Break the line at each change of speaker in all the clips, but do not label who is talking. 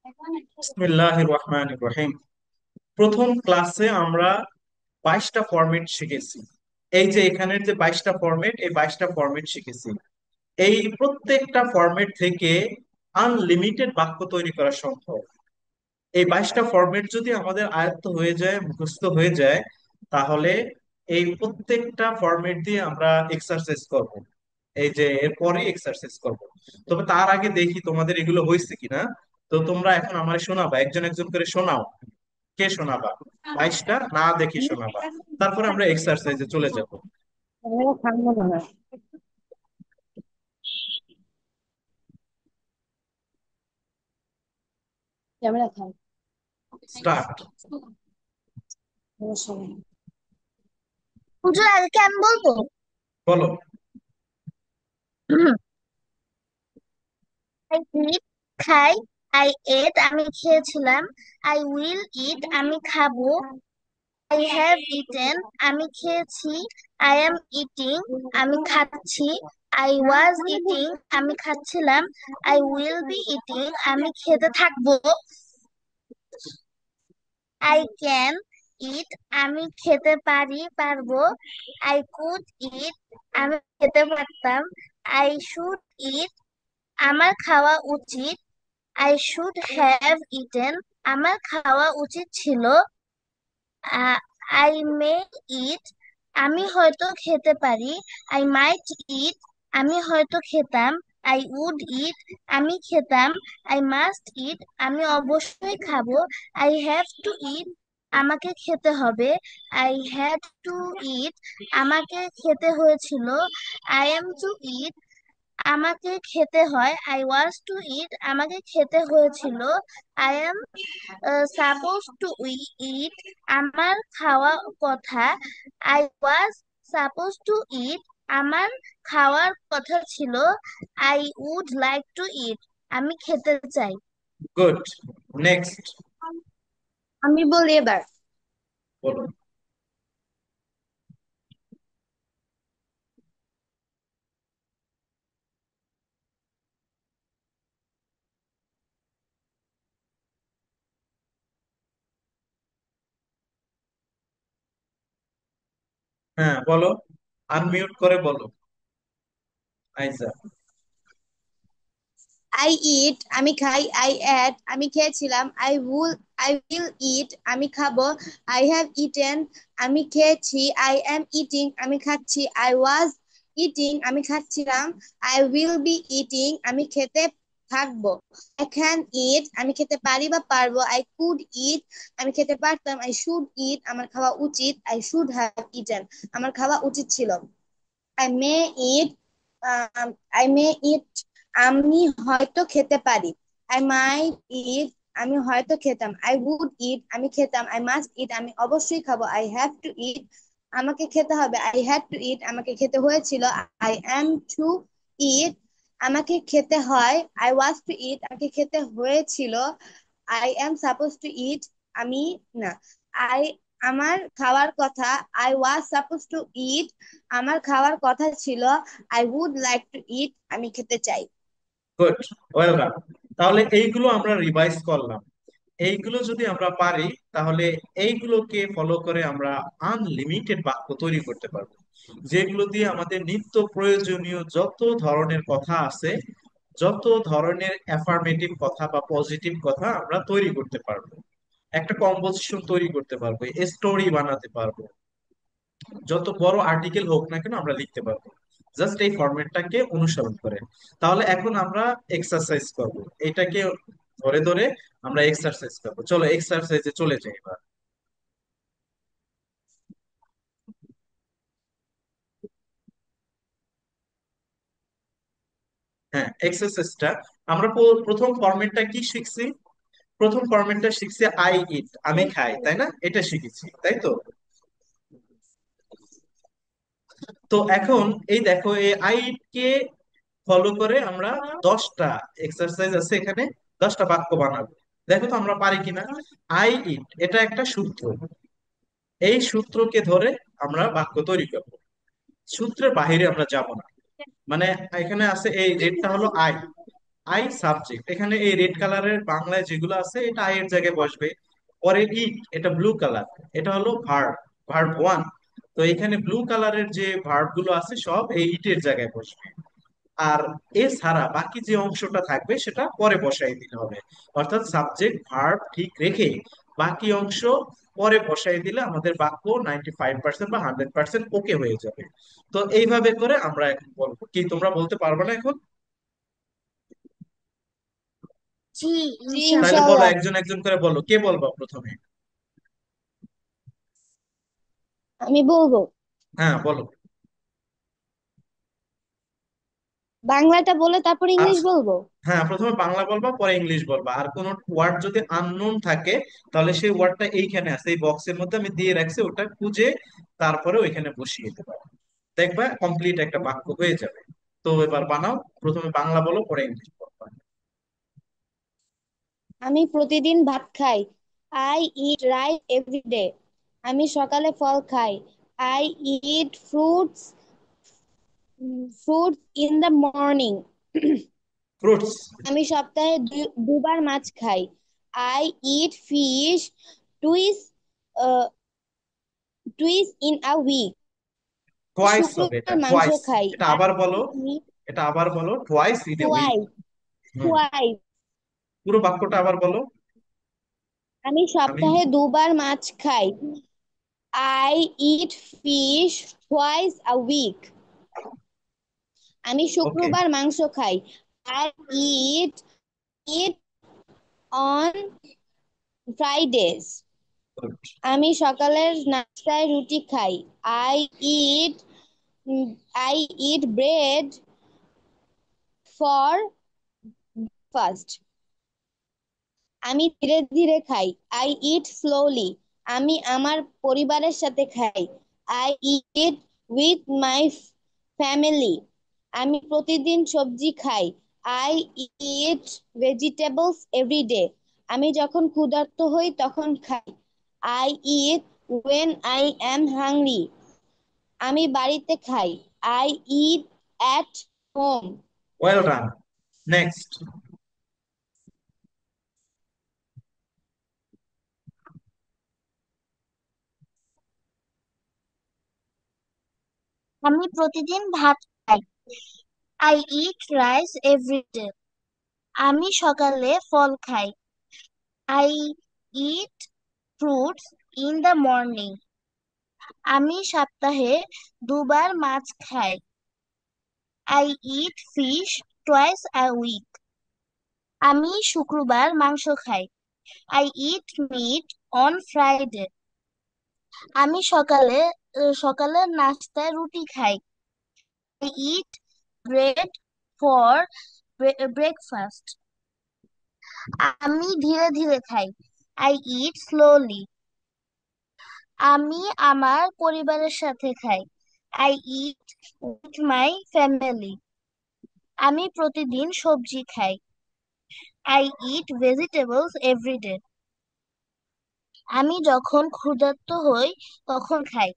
বিসমিল্লাহির রহমানির রহিম। প্রথম ক্লাসে আমরা 22টা ফরম্যাট শিখেছি। এই যে এখানের যে 22টা ফরম্যাট, এই 22টা ফরম্যাট শিখেছি। এই প্রত্যেকটা ফরম্যাট থেকে আনলিমিটেড বাক্য তৈরি করা সম্ভব। এই 22টা ফরম্যাট যদি আমাদের আয়ত্ত হয়ে যায়, মুখস্থ হয়ে যায়, তাহলে এই প্রত্যেকটা ফরম্যাট দিয়ে আমরা এক্সারসাইজ করব। এই যে এরপরে এক্সারসাইজ করব। তবে তার আগে দেখি তোমাদের এগুলো হয়েছে কিনা। তো তোমরা এখন আমারে শোনাবা, একজন একজন করে শোনাও। কে শোনাবা? 22টা না দেখি শোনাবা। তারপরে আমরা এক্সারসাইজে চলে যাব।
ক্যামেরা থামবো না না। ক্যামেরা থাম।
স্টার্ট।
সমস্যা নেই।
হুজুর আগে কি আমি বলবো?
বলো।
আই ইট, খাই। আই এট, আমি খেয়েছিলাম। আই উইল ইট, আমি খাবো। আই হ্যাভ ইটেন, আমি খেয়েছি। আই এম ইটিং, আমি খাচ্ছি। আই ওয়াজ ইটিং, আমি খাচ্ছিলাম। আই উইল বি ইটিং, আমি খেতে থাকবো। আই ক্যান ইট, আমি খেতে পারবো। আই কুড ইট, আমি খেতে পারতাম। আই শুড ইট, আমার খাওয়া উচিত। আই শুড হ্যাভ ইটেন, আমার খাওয়া উচিত ছিল। আই মে ইট, আমি হয়তো খেতে পারি। আই মাইট ইট, আমি হয়তো খেতাম। আই উড ইট, আমি খেতাম। আই মাস্ট ইট, আমি অবশ্যই খাবো। আই হ্যাভ টু ইট, আমাকে খেতে হবে। আই হ্যাড টু ইট, আমাকে খেতে হয়েছিল। আই এম টু ইট, আমাকে খেতে হয়। আই ওয়াজ টু ইট, আমাকে খেতে হয়েছিল। I am suppose to eat, আমার খাওয়া কথা। I was suppose to eat, আমার খাওয়ার কথা ছিল। আই উড লাইক টু ইট, আমি খেতে চাই।
গুড। নেক্সট।
আমি বলি এবার।
বলো। হ্যাঁ, বলো। আনমিউট করে বলো। আইজা।
আই ইট, আমি খাই। আই এট, আমি খেয়েছিলাম। আই উইল ইট, আমি খাবো। আই হ্যাভ ইটেন, আমি খেয়েছি। আই এম ইটিং, আমি খাচ্ছি। আই ওয়াজ ইটিং, আমি খাচ্ছিলাম। আই উইল বি ইটিং, আমি খেতে থাকবো। আই ক্যান ইট, আমি খেতে পারি বা পারবো। আই কুড ইট, আমি খেতে পারতাম। আই শুড ইট, আমার খাওয়া উচিত। আই শুড হ্যাভ ইটেন, আমার খাওয়া উচিত ছিল। I may it, I may ইট, আমি হয়তো খেতে পারি। আই মাইট ইট, আমি হয়তো খেতাম। আই উড ইট, আমি খেতাম। আই মাস্ট ইট, আমি অবশ্যই খাবো। আই হ্যাভ টু ইট, আমাকে খেতে হবে। আই হ্যাড টু ইট, আমাকে খেতে হয়েছিল। আই অ্যাম টু ইট, আমাকে খেতে হয়। আই ওয়াজ টু ইট, আমাকে খেতে হয়েছিল। আই এম সাপোজ টু ইট, আমি না। আই, আমার খাওয়ার কথা। I was suppose to eat, আমার খাওয়ার কথা ছিল। আই উড লাইক টু ইট, আমি খেতে চাই।
গুড। ওয়েল ডান। তাহলে এইগুলো আমরা রিভাইজ করলাম। এইগুলো যদি আমরা পারি, তাহলে এইগুলোকে ফলো করে আমরা আনলিমিটেড বাক্য তৈরি করতে পারবো, যেগুলো দিয়ে আমাদের নিত্য প্রয়োজনীয় যত ধরনের কথা আছে, যত ধরনের অ্যাফার্মেটিভ কথা বা পজিটিভ কথা আমরা তৈরি করতে পারবো। একটা কম্পোজিশন তৈরি করতে পারবো, স্টোরি বানাতে পারবো। যত বড় আর্টিকেল হোক না কেন আমরা লিখতে পারবো, জাস্ট এই ফরম্যাটটাকে অনুসরণ করে। তাহলে এখন আমরা এক্সারসাইজ করব, এটাকে ধরে ধরে আমরা এক্সারসাইজ করবো। চলো এক্সারসাইজে চলে যাই এবার। হ্যাঁ, এক্সারসাইজটা আমরা প্রথম ফরম্যাটটা কি শিখছি? প্রথম ফরম্যাটটা শিখছি আই ইট, আমি খাই, তাই না? এটা শিখেছি, তাই তো? তো এখন এই দেখো, এই আই ইট কে ফলো করে আমরা 10টা এক্সারসাইজ আছে এখানে, 10টা বাক্য বানাবো। দেখো তো আমরা পারি কিনা। আই ইট, এটা একটা সূত্র। এই সূত্রকে ধরে আমরা বাক্য তৈরি করব। সূত্রের বাহিরে আমরা যাব না। মানে এখানে আছে, এই রেটটা হলো আই। আই সাবজেক্ট, এখানে এই রেড কালারের বাংলায় যেগুলো আছে এটা আই এর জায়গায় বসবে। পরে ইট, এটা ব্লু কালার, এটা হলো ভার্ব, ভার্ব ওয়ান। তো এখানে ব্লু কালারের যে ভার্ব গুলো আছে সব এই ইটের জায়গায় বসবে। আর এছাড়া বাকি যে অংশটা থাকবে সেটা পরে বসাই দিতে হবে। অর্থাৎ সাবজেক্ট ভার্ব ঠিক রেখে বাকি অংশ পরে বসাই দিলে আমাদের বাক্য 95% বা 100% ওকে হয়ে যাবে। তো এইভাবে করে আমরা এখন বলবো, কি তোমরা বলতে পারবে না এখন?
জি,
জি
তাহলে বলো,
ইনশাল্লাহ।
ইনশাল্লাহ।
একজন একজন করে বলো, কে বলবো প্রথমে?
আমি বলবো।
হ্যাঁ বলো।
বাংলাটা বলে তারপর ইংলিশ
আচ্ছা,
বলবো।
হ্যাঁ প্রথমে বাংলা বলবা পরে ইংলিশ বলবা। আর কোন ওয়ার্ড যদি আননোন থাকে তাহলে সেই ওয়ার্ডটা এইখানে আছে, এই বক্সের মধ্যে আমি দিয়ে রাখছি, ওটা খুঁজে তারপরে ওইখানে বসিয়ে দেবা। দেখবা কমপ্লিট একটা বাক্য হয়ে যাবে। তো এবার বানাও, প্রথমে বাংলা বলো পরে ইংলিশ বলবা।
আমি প্রতিদিন ভাত খাই। I eat rice every day. আমি সকালে ফল খাই। I eat fruits in the morning.
Fruits.
আমি সপ্তাহে দুবার মাছ খাই। I eat fish twice twice in a week.
Twice হবে, এটা
শুক্রবার মাংস
টোয়াইস।
খাই।
এটা
আই
আবার বলো,
ইট মিট
এটা আবার বলো, twice in a week.
Twice.
হুম,
টুয়াইস।
পুরো বাক্যটা আবার বলো।
আমি
আমি,
সপ্তাহে দুবার মাছ খাই। I eat fish twice a week. আমি
ওকে,
শুক্রবার মাংস খাই। I eat eat on Fridays.
Good.
আমি সকালের নাস্তায় রুটি খাই। I eat I eat bread for first. আমি ধীরে ধীরে খাই। I eat slowly. আমি আমার পরিবারের সাথে খাই। I eat with my family. আমি প্রতিদিন সবজি খাই। I eat vegetables every day. আমি যখন ক্ষুধার্ত হই তখন খাই। I eat when I am hungry. আমি বাড়িতে খাই। I eat at home.
Well done. Next.
আমি প্রতিদিন ভাত খাই। I eat rice every day. আমি সকালে ফল খাই। I eat fruits in the morning. আমি সপ্তাহে দুবার মাছ খাই। I eat fish twice a week. আমি শুক্রবার মাংস খাই। I eat meat on Friday. আমি সকালের নাস্তায় রুটি খাই। I eat bread for breakfast. আমি ধীরে ধীরে খাই। I eat slowly. আমি আমার পরিবারের সাথে খাই। I eat with my family. আমি প্রতিদিন সবজি খাই। I eat vegetables every day. আমি যখন ক্ষুধার্ত হই তখন খাই।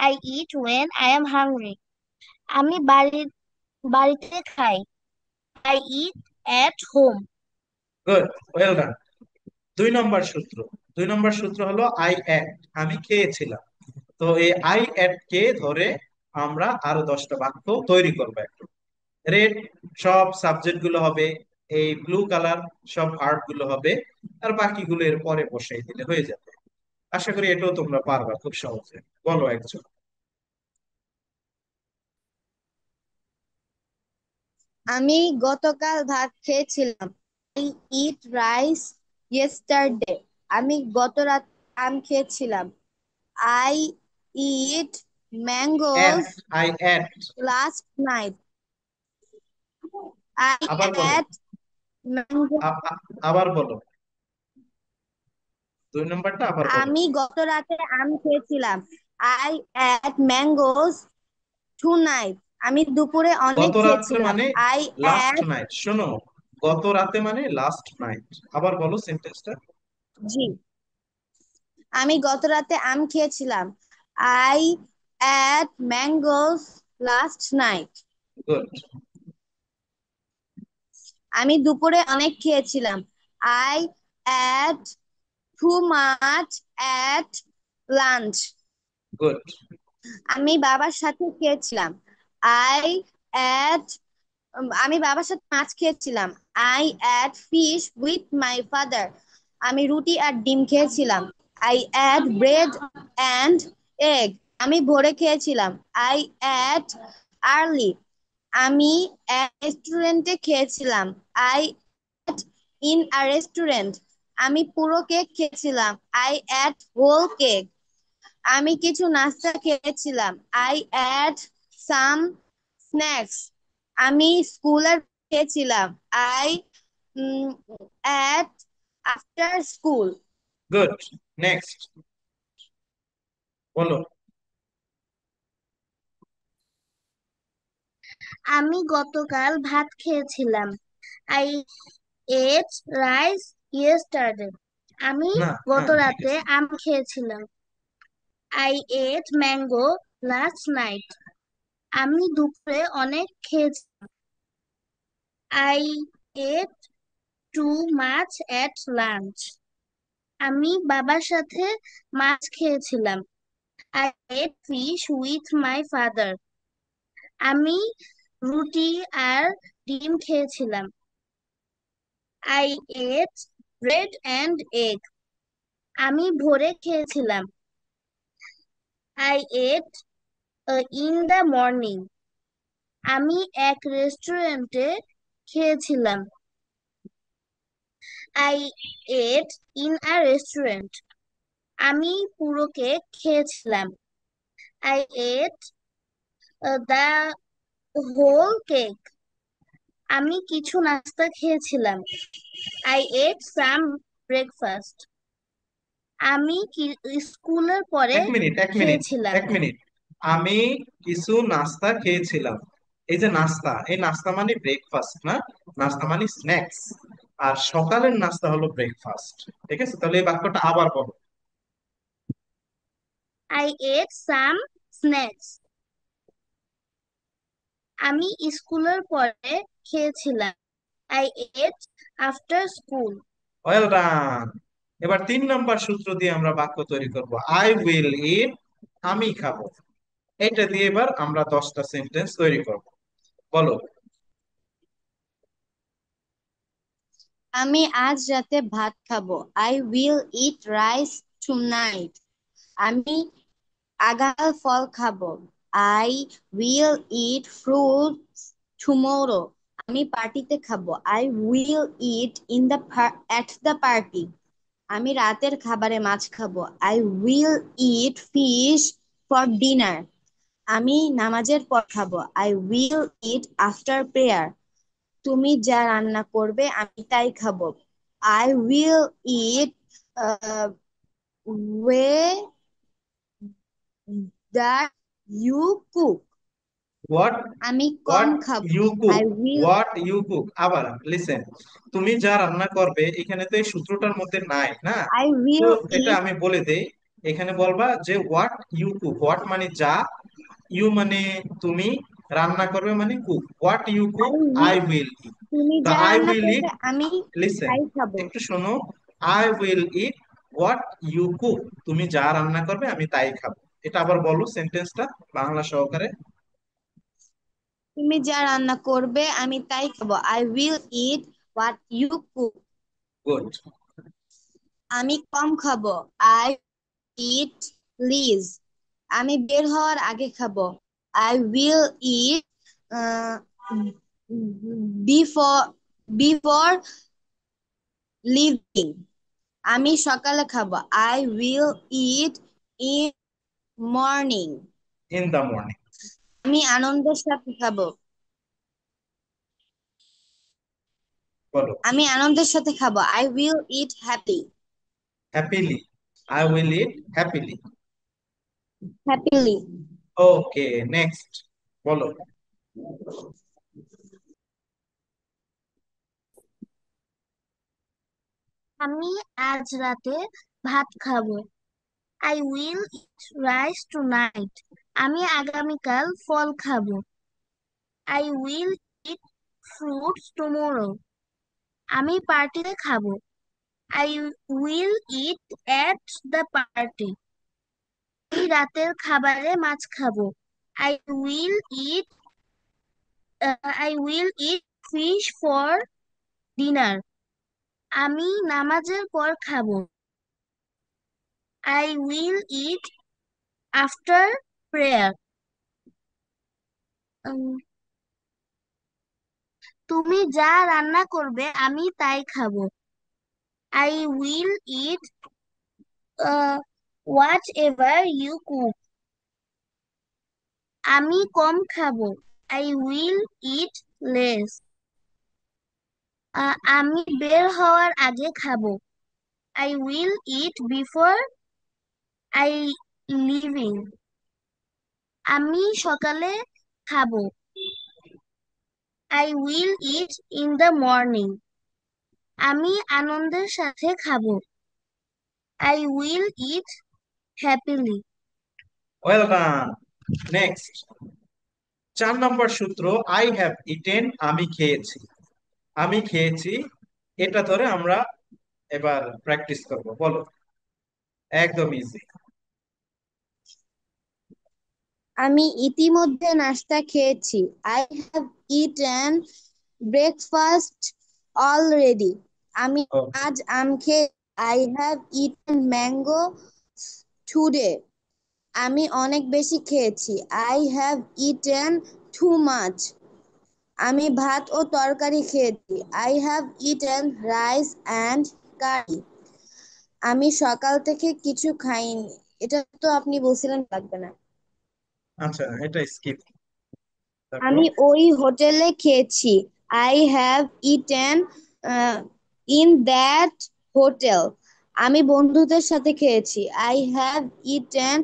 I eat when I am hungry. আমি বাড়িতে খাই। I eat at home.
Good, well done. 2 নম্বর সূত্র। 2 নম্বর সূত্র হলো আই অ্যাট, আমি খেয়েছিলাম। তো এই আই অ্যাট কে ধরে আমরা আরো 10টা বাক্য তৈরি করবো। একটু রেড সব সাবজেক্ট গুলো হবে, এই ব্লু কালার সব ভার্ব গুলো হবে, আর বাকিগুলো এর পরে বসাই দিলে হয়ে যাবে। আশা করি এটাও তোমরা পারবা খুব সহজে। বলো একজন।
আমি গতকাল ভাত খেয়েছিলাম। I eat rice yesterday. আমি গত রাত আম খেয়েছিলাম। I eat
at,
mangoes
I at.
Last night. I
আবার বলো,
অ্যাট ম্যাঙ্গো।
আবার বলো, 2 নম্বরটা আবার বলো।
আমি গত রাতে আম খেয়েছিলাম। I ate mangoes tonight. আমি দুপুরে অনেক
গত রাত্রে
খেয়েছিলাম।
মানে
আই
লাস্ট
অ্যাট
নাইট, শোনো, গত রাতে মানে লাস্ট নাইট। আবার বলো সেন্টেন্সটা।
জি। আমি গত রাতে আম খেয়েছিলাম। I ate mangoes last night.
Good.
আমি দুপুরে অনেক খেয়েছিলাম। I ate too much at lunch.
Good.
আমি বাবার সাথে খেয়েছিলাম। আই ate আমি বাবার সাথে মাছ খেয়েছিলাম। I ate fish with my father. আমি রুটি আর ডিম খেয়েছিলাম। I ate bread and egg. আমি ভোরে খেয়েছিলাম। I ate early. আমি এক রেস্টুরেন্টে খেয়েছিলাম। I in a restaurant. আমি পুরো কেক খেয়েছিলাম। I ate whole cake. আমি কিছু নাস্তা খেয়েছিলাম। I ate some snacks. আমি স্কুলের খেয়েছিলাম। I ate after school.
Good. Next বলো।
আমি গতকাল ভাত খেয়েছিলাম। I ate rice yesterday. আমি
না,
গত
হ্যাঁ ঠিক
রাতে
আছে।
আম খেয়েছিলাম। I ate mango last night. আমি দুপুরে অনেক খেয়েছি। I ate too much at lunch. আমি বাবার সাথে মাছ খেয়েছিলাম। I ate fish with my father. আমি রুটি আর ডিম খেয়েছিলাম। I ate bread and egg. আমি ভোরে খেয়েছিলাম। I ate in the morning. আমি এক রেস্টুরেন্টে খেয়েছিলাম। I ate in a restaurant. আমি পুরো কেক খেয়েছিলাম। I ate the whole cake. আমি কিছু নাস্তা খেয়েছিলাম। I ate some breakfast. আমি স্কুলের পরে
এক মিনিট, এক মিনিট,
খেয়েছিলাম।
এক মিনিট। আমি কিছু নাস্তা খেয়েছিলাম। এই যে নাস্তা, এই নাস্তা মানে ব্রেকফাস্ট না, নাস্তা মানে স্ন্যাক্স। আর সকালের নাস্তা হলো ব্রেকফাস্ট। ঠিক আছে, তাহলে এই বাক্যটা আবার বলো।
I ate some snacks. আমি স্কুলের পরে খেয়েছিলাম। I ate after school.
Well done. এবার 3 নম্বর সূত্র দিয়ে আমরা বাক্য তৈরি করব। আই উইল ইট, আমি খাবো। এটা দিয়ে এবার আমরা 10টা সেন্টেন্স তৈরি করব। বলো।
আমি আজ রাতে ভাত খাবো। I will eat rice tonight. আমি আগাল ফল খাবো। I will eat fruits tomorrow. আমি পার্টিতে খাবো। I will eat in the at the party. আমি রাতের খাবারে মাছ খাবো। I will eat fish for dinner. আমি নামাজের পর খাবো। I will eat after prayer. তুমি যা রান্না করবে আমি তাই খাবো। I will eat way that you cook.
What
আমি কম
হোয়াট
খাবো।
You cook.
I will
what you cook, আবার লিসেন। তুমি যা রান্না করবে, এখানে তো এই সূত্রটার মধ্যে নাই না।
আই
তো
উইল
এটা
ইট
আমি বলে দেই। এখানে বলবা যে হোয়াট ইউ কুক। হোয়াট মানে যা, ইউ মানে তুমি, রান্না করবে মানে cook. What you cook
I
I
will
will eat.
তুমি
তো
যা
আই
রান্না
উইল ইট,
করবে আমি
লিসেন,
তাই খাবো।
একটু শোনো। I will eat what you cook. তুমি যা রান্না করবে আমি তাই খাবো। এটা আবার বলো সেন্টেন্সটা বাংলা সহকারে।
তুমি যা রান্না করবে আমি তাই খাবো। I will eat what you cook.
Good.
আমি কম খাবো। I eat less. আমি বের হওয়ার আগে খাবো। I will eat before before leaving. আমি সকালে খাবো। I will eat in morning.
In the morning.
আমি আনন্দের সাথে খাবো।
বলো।
আমি আনন্দের সাথে খাবো। I will eat happy.
Happily. I will eat happily.
Happily.
Okay, next বলো।
আমি আজ রাতে ভাত খাবো। I will eat rice tonight. আমি আগামীকাল ফল খাবো। I will eat fruits tomorrow. আমি পার্টিতে খাবো। I will eat at the party. আমি রাতের খাবারে মাছ খাবো। I will eat I will eat fish for dinner. আমি নামাজের পর খাবো। I will eat after prayer. তুমি যা রান্না করবে আমি তাই খাবো। I will eat whatever you cook. আমি কম খাবো। I will eat less. আমি বের হওয়ার আগে খাবো। I will eat before I living. আমি সকালে খাবো। I will eat in the morning. আমি আনন্দের সাথে খাবো। I will eat happily.
Well done. Next, 4 নম্বর সূত্র, আই হ্যাভ ইটেন, আমি খেয়েছি। আমি খেয়েছি, এটা ধরে আমরা এবার প্র্যাকটিস করব, বলো। একদম ইজি।
আমি ইতিমধ্যে নাস্তা খেয়েছি। I have eaten breakfast already. আমি
ওকে।
আজ আম খেয়ে I have eaten mango today. আমি অনেক বেশি খেয়েছি। I have eaten too much. আমি ভাত ও তরকারি খেয়েছি। I have eaten rice and curry. আমি সকাল থেকে কিছু খাইনি। এটা তো আপনি বলছিলেন লাগবে না।
আচ্ছা, এটা স্কিপ। তারপর
আমি ওই হোটেলে খেয়েছি। I have eaten in that hotel. আমি বন্ধুদের সাথে খেয়েছি। I have eaten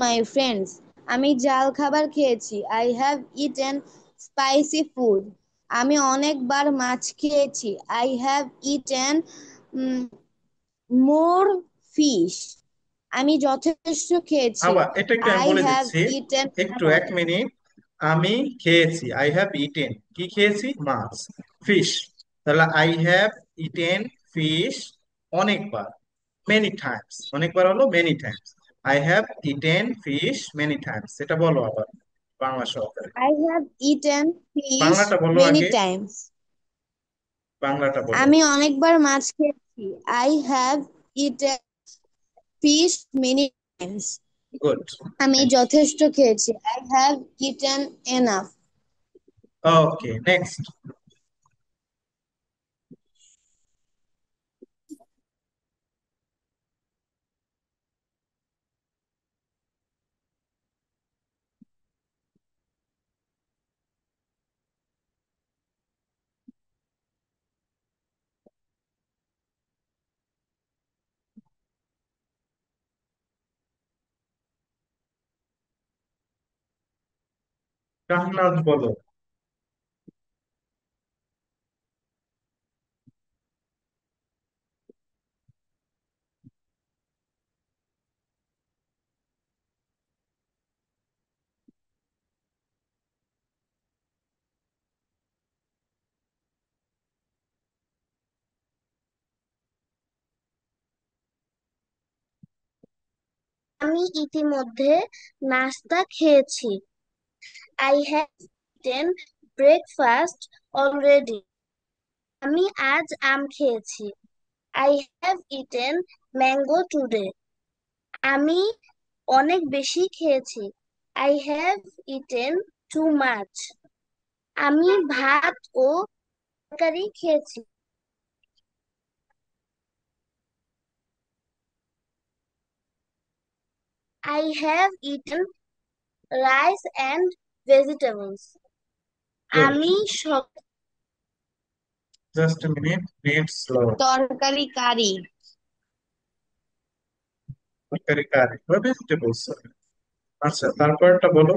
my friends. আমি ঝাল খাবার খেয়েছি। I have eaten spicy food. আমি অনেকবার মাছ খেয়েছি। I have eaten more fish. আমি যথেষ্ট খেয়েছি।
আবার এটা একটু আমি
আই
বলে
হ্যাভ
দিচ্ছি,
ইটেন
একটু 1 মিনিট। আমি খেয়েছি, আই হ্যাভ ইটেন, কি খেয়েছি? মাছ, ফিশ। তাহলে আই হ্যাভ ইটেন ফিশ অনেকবার, মেনি টাইমস। অনেকবার হলো many Times. I have eaten fish many Times, এটা বলো আবার বাংলা সহকারে।
I have eaten fish
বাংলাটা বলো
many
আগে,
times.
বাংলাটা বলো।
আমি অনেকবার মাছ খেয়েছি। I have eaten fish many times.
Good.
আমি যথেষ্ট খেয়েছি। I have eaten enough.
Okay, next. কান্নাজ বলো।
আমি ইতিমধ্যে নাস্তা খেয়েছি। I have eaten breakfast already. আমি আজ আম খেয়েছি। I have eaten mango today. আমি অনেক বেশি খেয়েছি। I have eaten too much. আমি ভাত ও তরকারি খেয়েছি। I have eaten rice and vegetables.
Good.
আমি সব
জাস্ট মিনিট, নেট স্লো।
তরকারি কারি।
তরকারি কারি বা ভেজিটেবলস। আচ্ছা, তারপরটা বলো।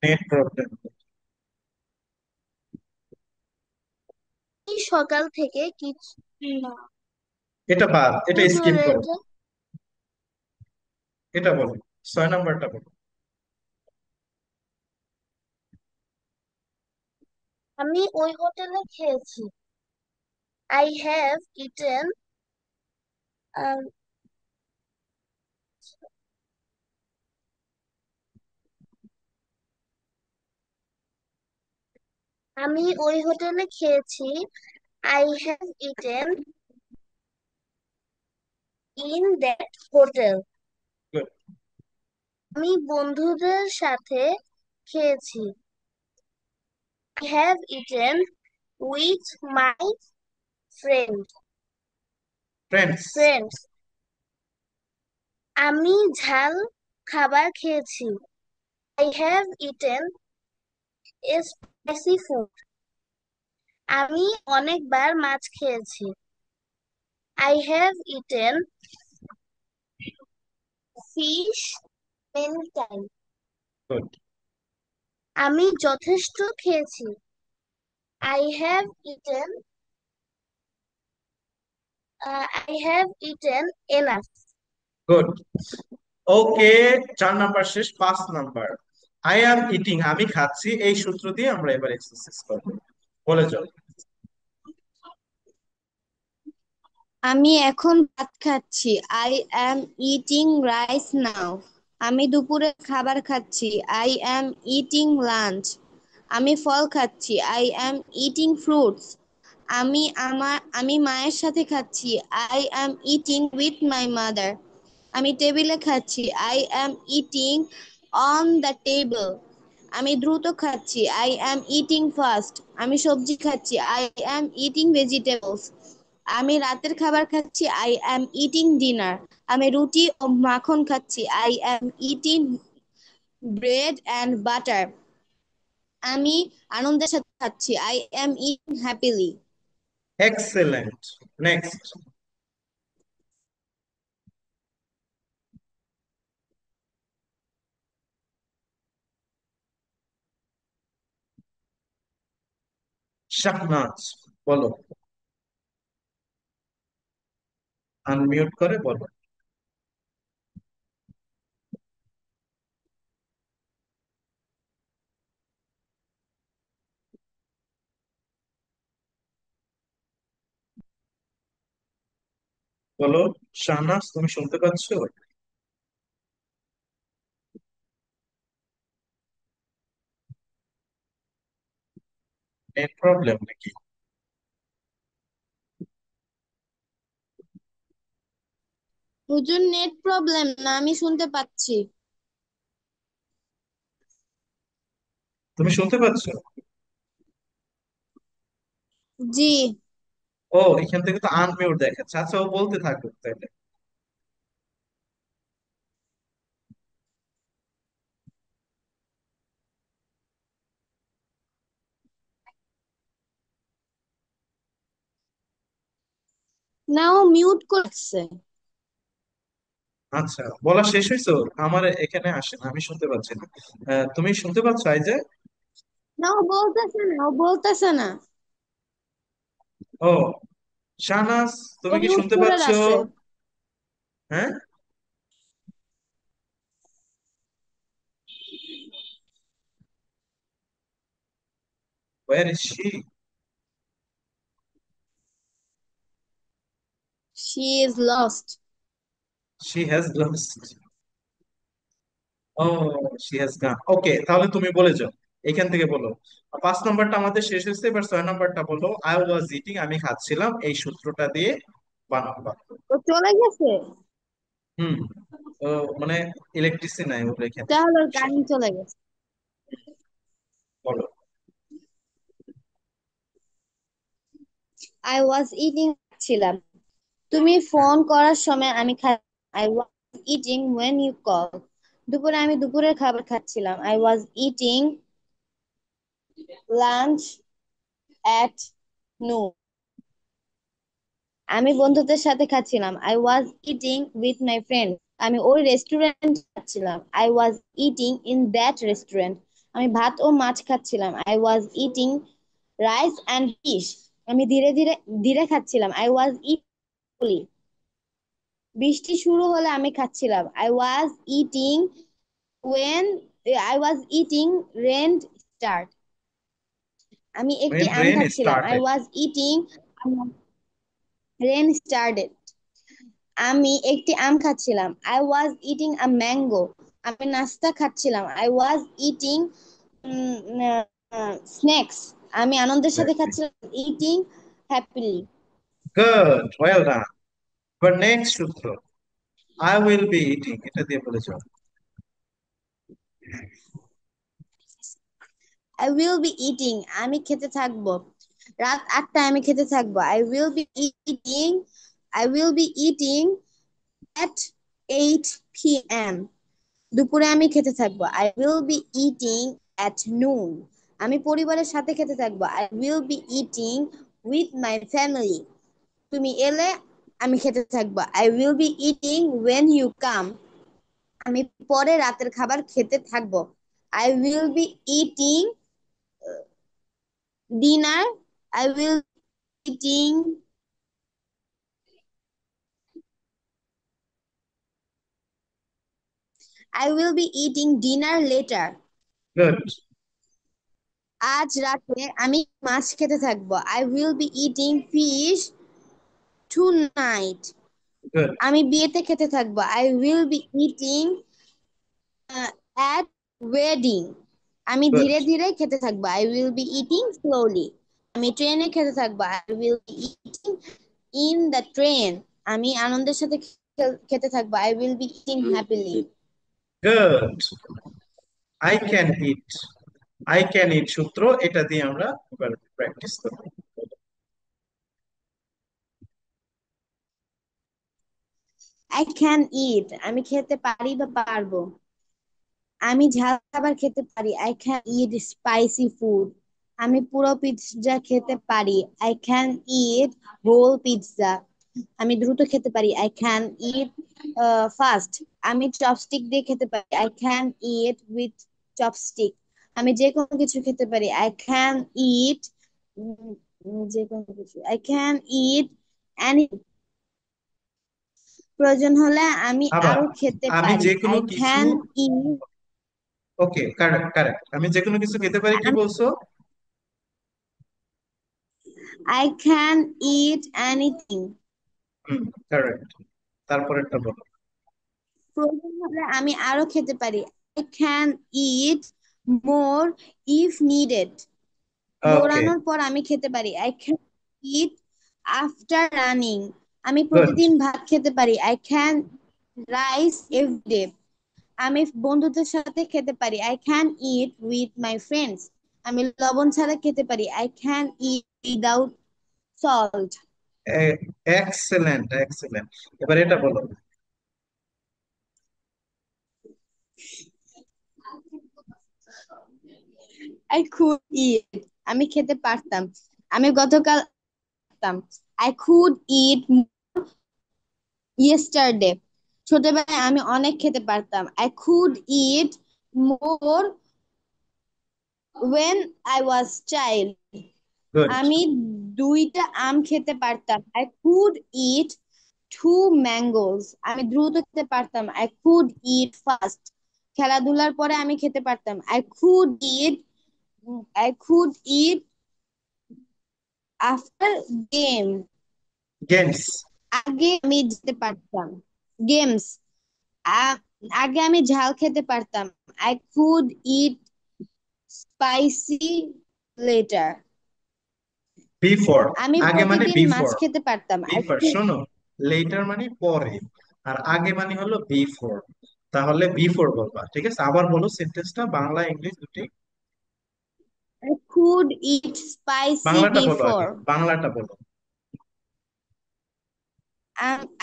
Net problem.
সকাল থেকে কিছু
এটা বাদ, এটা স্কিপ করো।
দুপুরে
এটা বলো, 6 নাম্বারটা বলো।
আমি ওই হোটেলে খেয়েছি। আই হ্যাভ ইটেন, আমি ওই হোটেলে খেয়েছি। I have eaten in that hotel.
Good.
আমি বন্ধুদের সাথে খেয়েছি। I have eaten with my friend
friends.
Friends. আমি ঝাল খাবার খেয়েছি। I have eaten spicy food. আমি অনেকবার মাছ খেয়েছি। I have eaten fish many time.
Good.
আমি যথেষ্ট খেয়েছি। I have eaten I have eaten enough.
Good. Okay, 4 number শেষ, 5 নাম্বার। আই অ্যাম ইটিং, আমি খাচ্ছি, এই সূত্র দিয়ে আমরা এবার এক্সারসাইজ করবো। বলে যাও।
আমি এখন ভাত খাচ্ছি। আই অ্যাম ইটিং রাইস নাও। আমি দুপুরে খাবার খাচ্ছি। I am eating lunch. আমি ফল খাচ্ছি। I am eating fruits. আমি মায়ের সাথে খাচ্ছি। I am eating with my mother. আমি টেবিলে খাচ্ছি। I am eating on the table. আমি দ্রুত খাচ্ছি। I am eating fast. আমি সবজি খাচ্ছি। I am eating vegetables. আমি রাতের খাবার খাচ্ছি। I am eating dinner. আমি রুটি ও মাখন খাচ্ছি। I am eating bread and butter. আমি আনন্দের সাথে খাচ্ছি। I am eating happily.
Excellent. Next. Shahnaz, বলো, আনমিউট করে বলো। বলো শাহনাজ, তুমি শুনতে পাচ্ছ? নেট প্রবলেম নাকি?
হুজুর, নেট প্রবলেম না, আমি শুনতে পাচ্ছি।
তুমি শুনতে পাচ্ছ?
জি।
ও, এখান থেকে তো আনমিউট দেখাচ্ছে। আচ্ছা, ও বলতে থাকুক তাহলে।
না, ও মিউট করছে।
আচ্ছা, বলা শেষ হয়েছে ওর? আমার এখানে আসে না, আমি শুনতে পাচ্ছি না। তুমি শুনতে পাচ্ছ এই যে?
না, ও বলতেছে না, ও বলতেছে না।
ও, শাহনাজ,
ও
তুমি কি
মিউট
শুনতে
করে
পাচ্ছ?
রাখছে।
হ্যাঁ, where is she?
She is lost.
She has lost. ও, শি হ্যাজ গান। ওকে, তাহলে তুমি বলে যাও, এখান থেকে বলো। 5 নাম্বারটা আমাদের শেষ হয়েছে, এবার 6 নাম্বারটা বলো। আই ওয়াজ ইটিং, আমি খাচ্ছিলাম, এই সূত্রটা দিয়ে বানাও বাক্য।
ও চলে গেছে।
হুম। ও, মানে ইলেকট্রিসিটি নাই ওর এখানে।
তাহলে ওর
সে-
কারেন্ট চলে গেছে।
বলো।
আই ওয়াজ ইটিং ছিলাম। তুমি ফোন করার সময় আমি I was eating when you call. দুপুরে আমি দুপুরের খাবার খাচ্ছিলাম। I was eating lunch at noon. আমি বন্ধুদের সাথে খাচ্ছিলাম। I was eating with my friend. আমি ওই রেস্টুরেন্ট খাচ্ছিলাম। I was eating in that restaurant. আমি ভাত ও মাছ খাচ্ছিলাম। I was eating rice and fish. আমি ধীরে ধীরে ধীরে খাচ্ছিলাম। I was eating. বৃষ্টি শুরু হলে আমি খাচ্ছিলাম। When I was eating rain start. আমি একটি
When
আম
rain
খাচ্ছিলাম। I
started.
Was eating rain started. আমি একটি আম খাচ্ছিলাম। I was eating a mango. আমি নাস্তা খাচ্ছিলাম। I was eating snacks. আমি আনন্দের সাথে
Exactly.
খাচ্ছিলাম। Eating happily.
Good. Well done. But next সূত্র, I will be eating, এটা দিয়ে বলে যাও।
I will be eating. আমি খেতে থাকবো। রাত 8টায় আমি খেতে থাকবো। I will be eating at 8 p.m. দুপুরে আমি খেতে থাকবো। I will be eating at noon। আমি পরিবারের সাথে খেতে থাকবো। I will be eating with my family. তুমি এলে আমি খেতে থাকবো। I will be eating when you come. আমি পরে রাতের খাবার খেতে থাকবো। I will be eating dinner. I will eating I will be eating dinner later.
Good.
আজ রাতে আমি মাছ খেতে থাকবো। I will be eating fish tonight.
Good.
আমি বিয়েতে খেতে থাকবো। I will be eating at wedding. আমি
Good.
ধীরে ধীরে খেতে থাকবো। I will be eating slowly. আমি ট্রেনে খেতে থাকবো। I will be eating in the train. আমি আনন্দের সাথে খেতে থাকবো। I will be eating happily.
Good. I can eat. I can eat সূত্র, এটা দিয়ে আমরা এবার প্র্যাকটিস করব।
আই ক্যান ইট। আমি খেতে পারি বা পারবো। আমি ঝাল খাবার খেতে পারি। I can eat spicy food. আমি পুরো পিৎজা খেতে পারি। I can eat whole pizza. আমি দ্রুত খেতে পারি। I can eat fast. আমি চপস্টিক দিয়ে খেতে পারি। I can eat with chopstick. আমি যে কোনো কিছু খেতে পারি। আই ক্যান ইট যে কোনো কিছু। I can it any. প্রয়োজন হলে আমি
আবার,
আরো খেতে
আমি
পারি।
যে কোনো
আই
কিছু,
can eat.
Okay, correct correct, আমি যে কোনো কিছু খেতে পারি, কি বলছো?
I can eat anything.
Hmm, correct. তারপরেরটা বলো।
প্রয়োজন হলে আমি আরো খেতে পারি। I can eat more if needed.
Okay,
দৌড়ানোর পর আমি খেতে পারি। I can eat after running. আমি
গুড।
প্রতিদিন ভাত খেতে পারি। I can rice everyday. আমি বন্ধুদের সাথে খেতে পারি। I can eat with my friends. আমি লবণ ছাড়া খেতে পারি। I can eat without salt.
Excellent excellent. এবার এটা বলো।
I could eat. আমি খেতে পারতাম। আমি গতকাল পারতাম। I could eat yesterday. ছোটবেলায় আমি অনেক খেতে পারতাম। I could eat more when I was child.
Good.
আমি 2টা আম খেতে পারতাম। I could eat 2 mangoes. আমি দ্রুত খেতে পারতাম। I could eat fast. খেলাধুলার পরে আমি খেতে পারতাম। I could eat after game.
Games.
আগে আমি যেতে পারতাম। গেমস। আগে আমি ঝাল খেতে পারতাম। I could it spicy letter.
Before.
আমি
আগে মানে
প্রতিদিন মাছ
বিফোর।
খেতে পারতাম।
বিফোর শোনো, লেটার মানে পরে, আর আগে মানে হলো বিফোর। তাহলে বিফোর বলবা, ঠিক আছে? আবার বলো সেন্টেন্সটা, বাংলা ইংলিশ দুটি।
I could eat spicy
বাংলাটা বলো আগে,
before.
বাংলাটা বলো।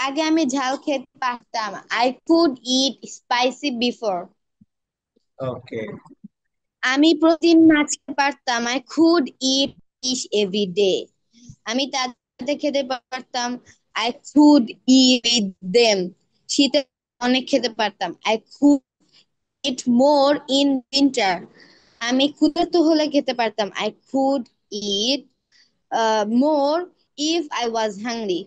আগে আমি ঝাল খেতে পারতাম। I could eat spicy before.
ওকে।
আমি প্রতিদিন মাছ খেতে পারতাম। I could eat fish every day. আমি তাদের সাথে খেতে পারতাম। I could eat with them. শীতে অনেক খেতে পারতাম। I could eat more in winter. আমি ক্ষুধার্ত হলে খেতে পারতাম। I could eat more if I was hungry.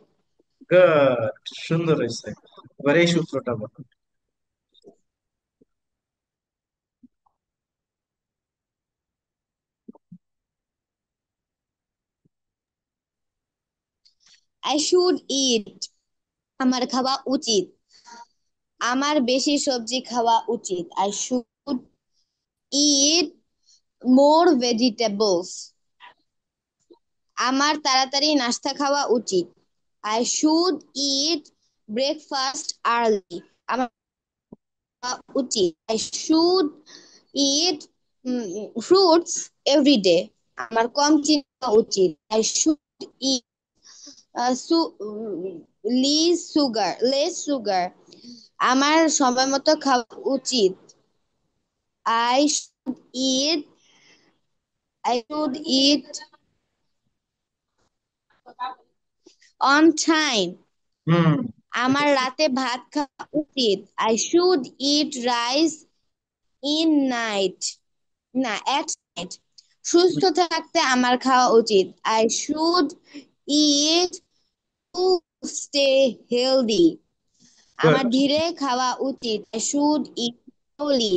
Good, সুন্দর হয়েছে। এবার এই সূত্রটা বলো।
আই শুড ইট, আমার খাওয়া উচিত। আমার বেশি সবজি খাওয়া উচিত। I should eat more vegetables. আমার তাড়াতাড়ি নাস্তা খাওয়া উচিত। I should eat breakfast early. আমার খাওয়া উচিত। I should eat fruits every day. আমার কম চিনি খাওয়া উচিত। I should eat less sugar. আমার সময় মতো খাওয়া উচিত। I should eat I should eat on time.
Hmm, ঠিক
আমার
আছে।
রাতে ভাত খাওয়া উচিত। I should eat rice in night, না এট নাইট। সুস্থ থাকতে আমার খাওয়া উচিত। I should eat to stay healthy. আমার
গুড।
ধীরে খাওয়া উচিত। I should eat slowly.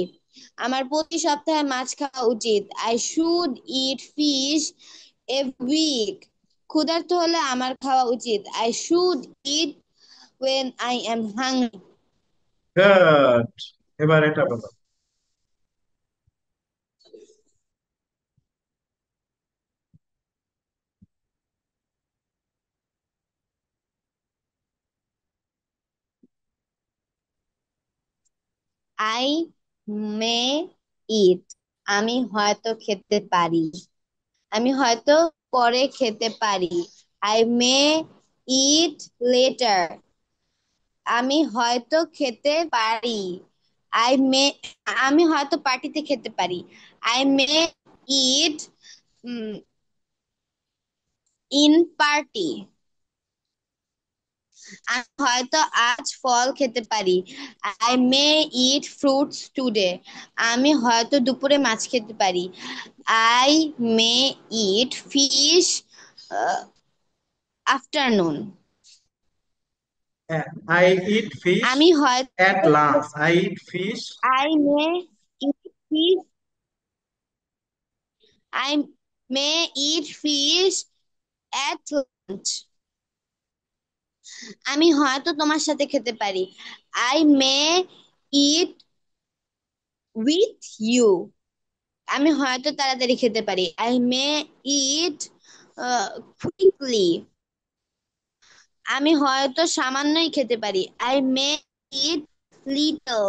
আমার প্রতি সপ্তাহে মাছ খাওয়া উচিত। I should eat fish every week. ক্ষুধার্ত হলে আমার খাওয়া উচিত। I should eat when I am hungry.
Good. এবার এটা বলো।
I may eat. আমি হয়তো খেতে পারি। আমি হয়তো পরে খেতে পারি। I may eat later. আমি হয়তো খেতে পারি। I may আমি হয়তো পার্টিতে খেতে পারি। I may eat in party. আমি হয়তো আজ ফল খেতে পারি। I may eat fruits today. আমি হয়তো দুপুরে মাছ খেতে পারি। I may eat fish afternoon.
I eat fish
আমি হয়তো
at lunch. I eat fish.
I may eat fish I may eat fish at lunch. আমি হয়তো তোমার সাথে খেতে পারি। I may eat with you. আমি হয়তো তাড়াতাড়ি খেতে পারি। I may eat quickly. আমি হয়তো সামান্যই খেতে পারি। I may eat little.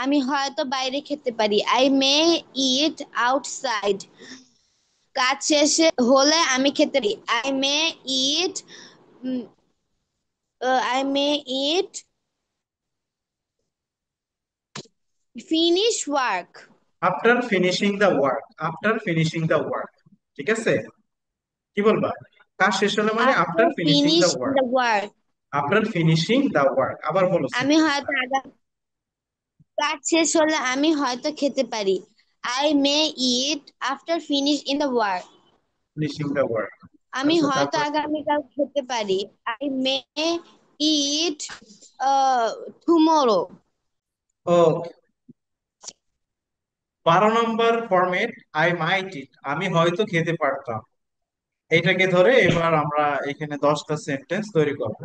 আমি হয়তো বাইরে খেতে পারি। I may eat outside. কাজ শেষে হলে আমি খেতে পারি। I may it finish work.
After finishing the work. After finishing the work. ঠিক আছে, কি বলবা? কাজ শেষ হলে মানে after
after
finishing
finish
the work.
The work.
After finishing the work, আবার বলো
আমি
সেন্টেন্সটা।
হয়তো কাজ শেষ হলে আমি হয়তো খেতে পারি। I may eat after finish in the work.
Finishing the work.
আমি
আচ্ছা,
হয়তো
তারপর?
আগামীকাল খেতে পারি। I may eat tomorrow.
Okay. 12 number format, I might eat, আমি হয়তো খেতে পারতাম। এইটাকে ধরে এবার আমরা এখানে 10টা সেন্টেন্স তৈরি করবো।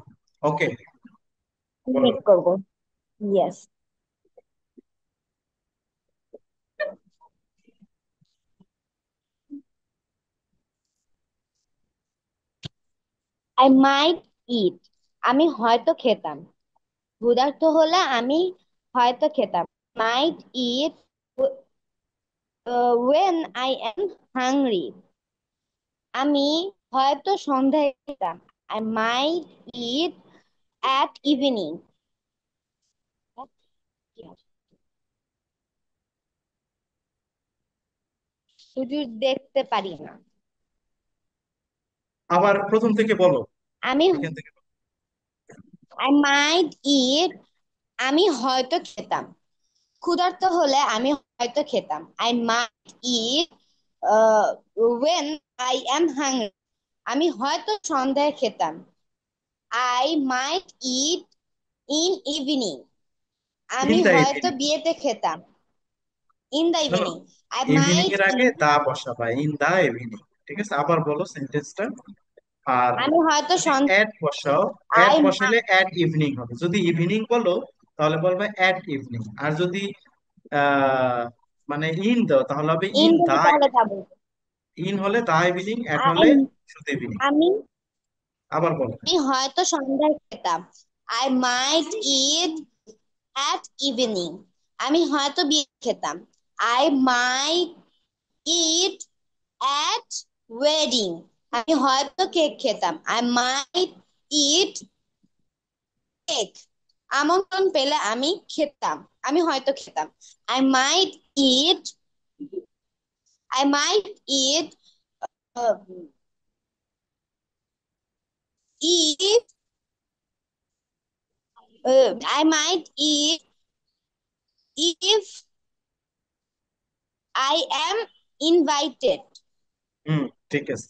ওকে, বলো।
মেক করবো। ইয়েস। আই মাইট ইট, আমি হয়তো খেতাম। ক্ষুধার্ত হলে আমি হয়তো খেতাম। মাইট ইট when I am hungry. আমি হয়তো সন্ধ্যায় খেতাম। I might eat at evening. হুজুর দেখতে পারি না।
আবার প্রথম থেকে বলো,
আমি
এখান থেকে বলো।
I might eat, আমি হয়তো খেতাম। ক্ষুধার্ত হলে আমি হয়তো খেতাম। I might eat uh, when I am hungry. আমি হয়তো সন্ধ্যায় খেতাম। I might eat in evening,
in
আমি
দা
হয়তো
ইভিনিং।
বিয়েতে খেতাম। ইন দ্য
শোনো,
ইভিনিং, আই
ইভিনিং
মাইট
এর আগে
ইট,
দা বসাবা, ইন দা ইভিনিং। ঠিক আছে, আবার বলো সেন্টেন্সটা। আর
আমি হয়তো
যদি অ্যাট বসাও, অ্যাট
আই
বসালে অ্যাট ইভিনিং হবে। যদি ইভিনিং বলো তাহলে বলবে অ্যাট ইভিনিং। আর যদি আহ মানে ইন দাও তাহলে হবে
ইন
ইন
বলি
দা
তাহলে
ইভিনিং।
যাবো।
ইন হলে দা ইভিনিং, অ্যাট
আই
হলে শুধু ইভিনিং।
আমি
আবার বলো।
আমি হয়তো সন্ধ্যায় খেতাম। I might it at evening, আমি হয়তো বিয়ে খেতাম। I might it at wedding, আমি হয়তো কেক খেতাম। আই মাইট ইট কেক, আমন্ত্রণ পেলে আমি খেতাম, আমি হয়তো খেতাম। I might it, I might it it I might eat if I am invited.
হুম, ঠিক আছে।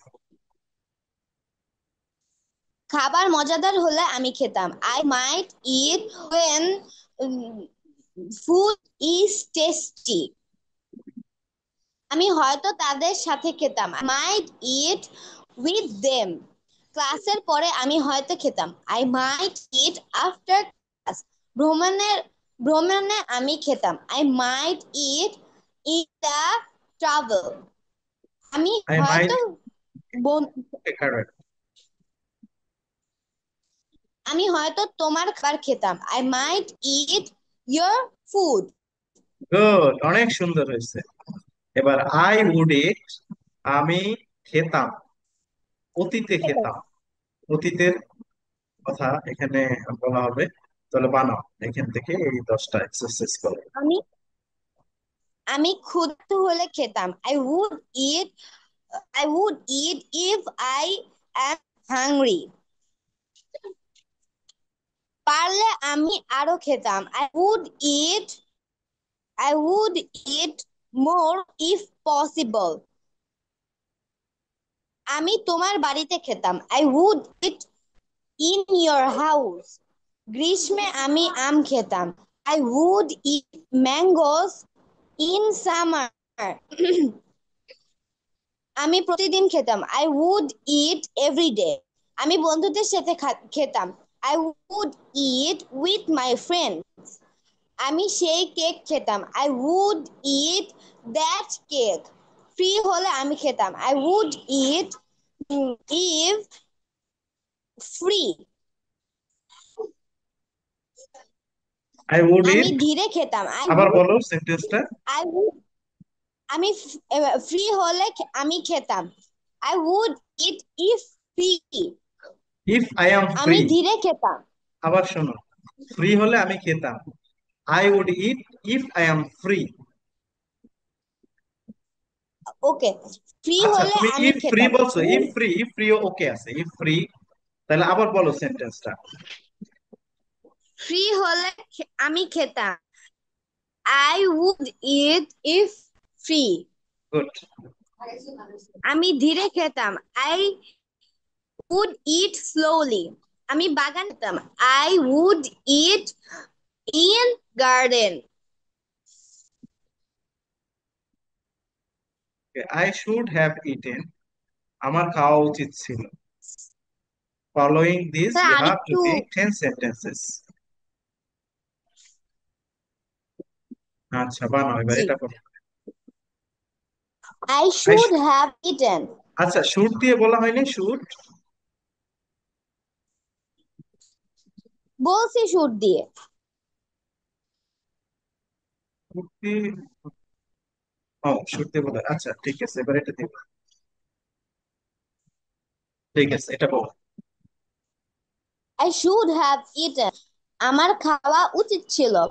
খাবার মজাদার হলে আমি খেতাম। I might eat when um, food is tasty. আমি হয়তো তাদের সাথে খেতাম। I might eat with them. ক্লাসের পরে আমি হয়তো খেতাম। I might eat after class. ভ্রমণের ভ্রমণে আমি খেতাম। I might eat in the travel. আমি
আই
হয়তো
মাইট,
বন- আমি হয়তো তোমার খাবার খেতাম। I might it your food.
Good, অনেক সুন্দর হয়েছে। এবার আই উড ইট, আমি খেতাম, অতীতে খেতাম। অতীতের কথা এখানে বলা হবে। তাহলে বানাও এখান থেকে এই 10টা এক্সারসাইজ করো।
আমি আমি ক্ষুধার্ত হলে খেতাম। Eat I would eat if I am hungry. পারলে আমি আরো খেতাম। I would eat more if possible. আমি তোমার বাড়িতে খেতাম। I would eat in your house. গ্রীষ্মে আমি আম খেতাম। I would eat mangoes in summer. আমি প্রতিদিন খেতাম। I would eat every day. আমি বন্ধুদের সাথে খেতাম। I would eat with my friend. আমি সেই কেক খেতাম। I would eat that cake. Free হলে আমি খেতাম। I would eat if free.
I would
আমি
ইট,
ধীরে খেতাম।
আবার বলো সেন্টেন্সটা।
আই আমি ফ্রি হলে আমি খেতাম। I would eat if free.
If I am
আমি
ফ্রি।
ধীরে খেতাম।
আবার শোনো, ফ্রি হলে আমি খেতাম। I would eat if I am free.
Okay, free
আচ্ছা,
হলে
তুমি
আমি
ইফ ফ্রি
খেতাম।
বলছো, if free, if free okay আছে, ইফ ফ্রি। তাহলে আবার বলো সেন্টেন্সটা।
ফ্রি হলে আমি খেতাম। I would eat if free.
Good.
আমি ধীরে খেতাম। I would eat slowly. আমি বাগান খেতাম। I would eat in garden.
I should have eaten, আমার খাওয়া উচিত ছিল। Following this,
sir
you have to
আরেকটু,
make 10 sentences. আচ্ছা, বানাও এবার
জি।
এটা করো।
I
I
should
sh-
have eaten.
আচ্ছা, শুট দিয়ে বলা হয়নি, শুট।
বলছি শুড দিয়ে।
শুট দিয়ে, ও শুট দিয়ে বলা, আচ্ছা ঠিক আছে, এবার এটা দিব। ঠিক আছে, এটা বলো।
আই শুড হ্যাভ ইটেন, আমার খাওয়া উচিত ছিল।
ও,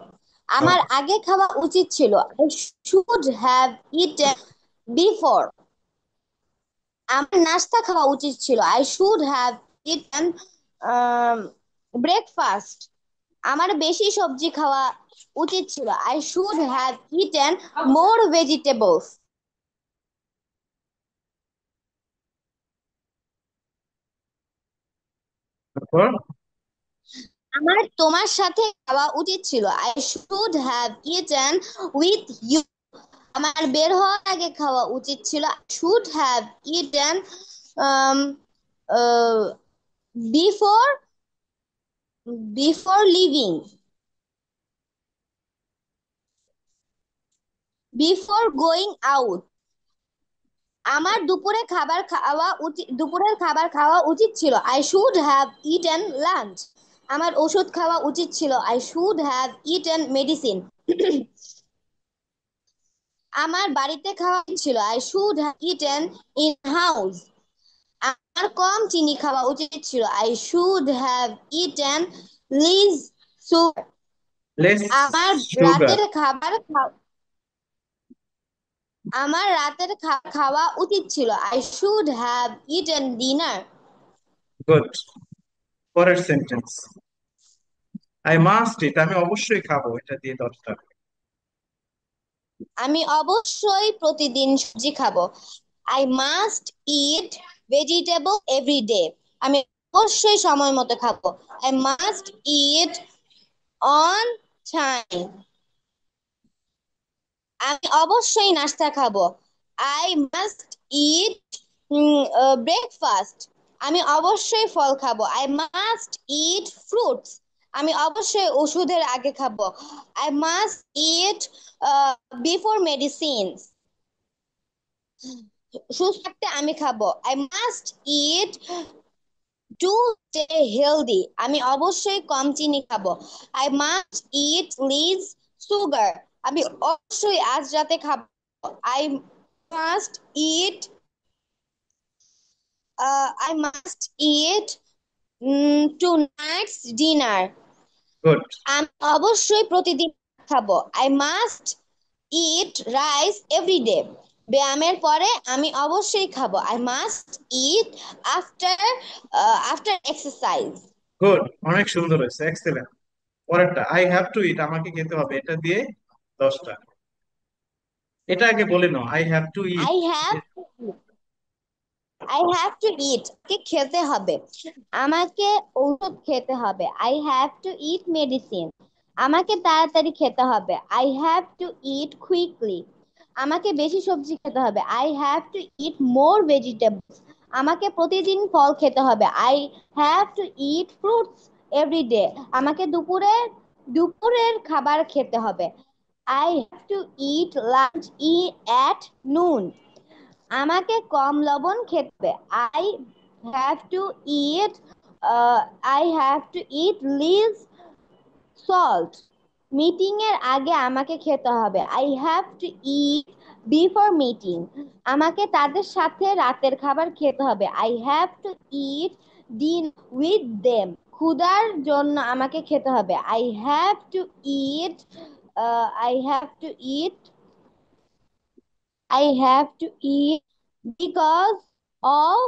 আমার আগে খাওয়া উচিত ছিল। I should have eaten before, আমার নাস্তা খাওয়া উচিত ছিল। I should have eaten breakfast, আমার বেশি সবজি খাওয়া উচিত ছিল। I should have eaten more vegetables.
তারপর
আমার তোমার সাথে খাওয়া উচিত ছিল, I should have eaten with you. আমার বের হওয়ার আগে খাওয়া উচিত ছিল, should have eaten before before leaving, before going out. আমার দুপুরের খাবার খাওয়া উচিত ছিল, I should have eaten lunch. আমার ওষুধ খাওয়া উচিত ছিল, I should have eaten medicine. আমার বাড়িতে খাওয়া উচিত ছিল, I should have eaten in house. আমার কম চিনি খাওয়া উচিত ছিল, I should have eaten less sugar.
Less
আমার
সুগার।
রাতের খাবার আমার রাতের খাওয়া উচিত ছিল, I should have eaten dinner.
Good. পরের সেন্টেন্স, আই মাস্ট ইট, আমি অবশ্যই খাবো, এটা দিয়ে 10টা।
আমি অবশ্যই প্রতিদিন সবজি খাবো, I must it vegetable every day. আমি অবশ্যই সময় মতো খাবো, I must it on time. আমি অবশ্যই নাস্তা খাবো, আই মাস্ট ইট ব্রেকফাস্ট। আমি অবশ্যই ফল খাবো, আই মাস্ট ইট ফ্রুটস। আমি অবশ্যই ওষুধের আগে খাবো, I must eat before medicines. সুস্থ থাকতে আমি খাবো, I must eat to stay healthy. আমি অবশ্যই কম চিনি খাবো, I must eat less sugar. আমি অবশ্যই আজ রাতে খাবো, I must eat I must eat tonight's dinner.
Good.
আমি অবশ্যই প্রতিদিন খাবো, I must eat rice every day. ব্যায়ামের পরে আমি অবশ্যই খাবো, I must eat after after exercise.
Good, অনেক সুন্দর হয়েছে, এক্সেলেন্ট। পরেরটা, আই হ্যাভ টু ইট, আমাকে খেতে হবে, এটা দিয়ে 10টা। এটা আগে বলে নাও, I have to eat.
I have I have to eat, কে খেতে হবে, আমাকে ঔষধ খেতে হবে, I have to eat medicine. আমাকে তাড়াতাড়ি খেতে হবে, I have to eat quickly. আমাকে বেশি সবজি খেতে হবে, I have to eat more vegetables. আমাকে প্রতিদিন ফল খেতে হবে, I have to eat fruits every day. আমাকে দুপুরের খাবার খেতে হবে, I have to eat lunch at noon. আমাকে কম লবণ খেতে হবে, have to eat I have to eat less salt. Meeting এর আগে আমাকে খেতে হবে, I have to eat before meeting. আমাকে তাদের সাথে রাতের খাবার খেতে হবে, I have to eat dinner with them. ক্ষুধার জন্য আমাকে খেতে হবে, eat I have to eat I have to eat because of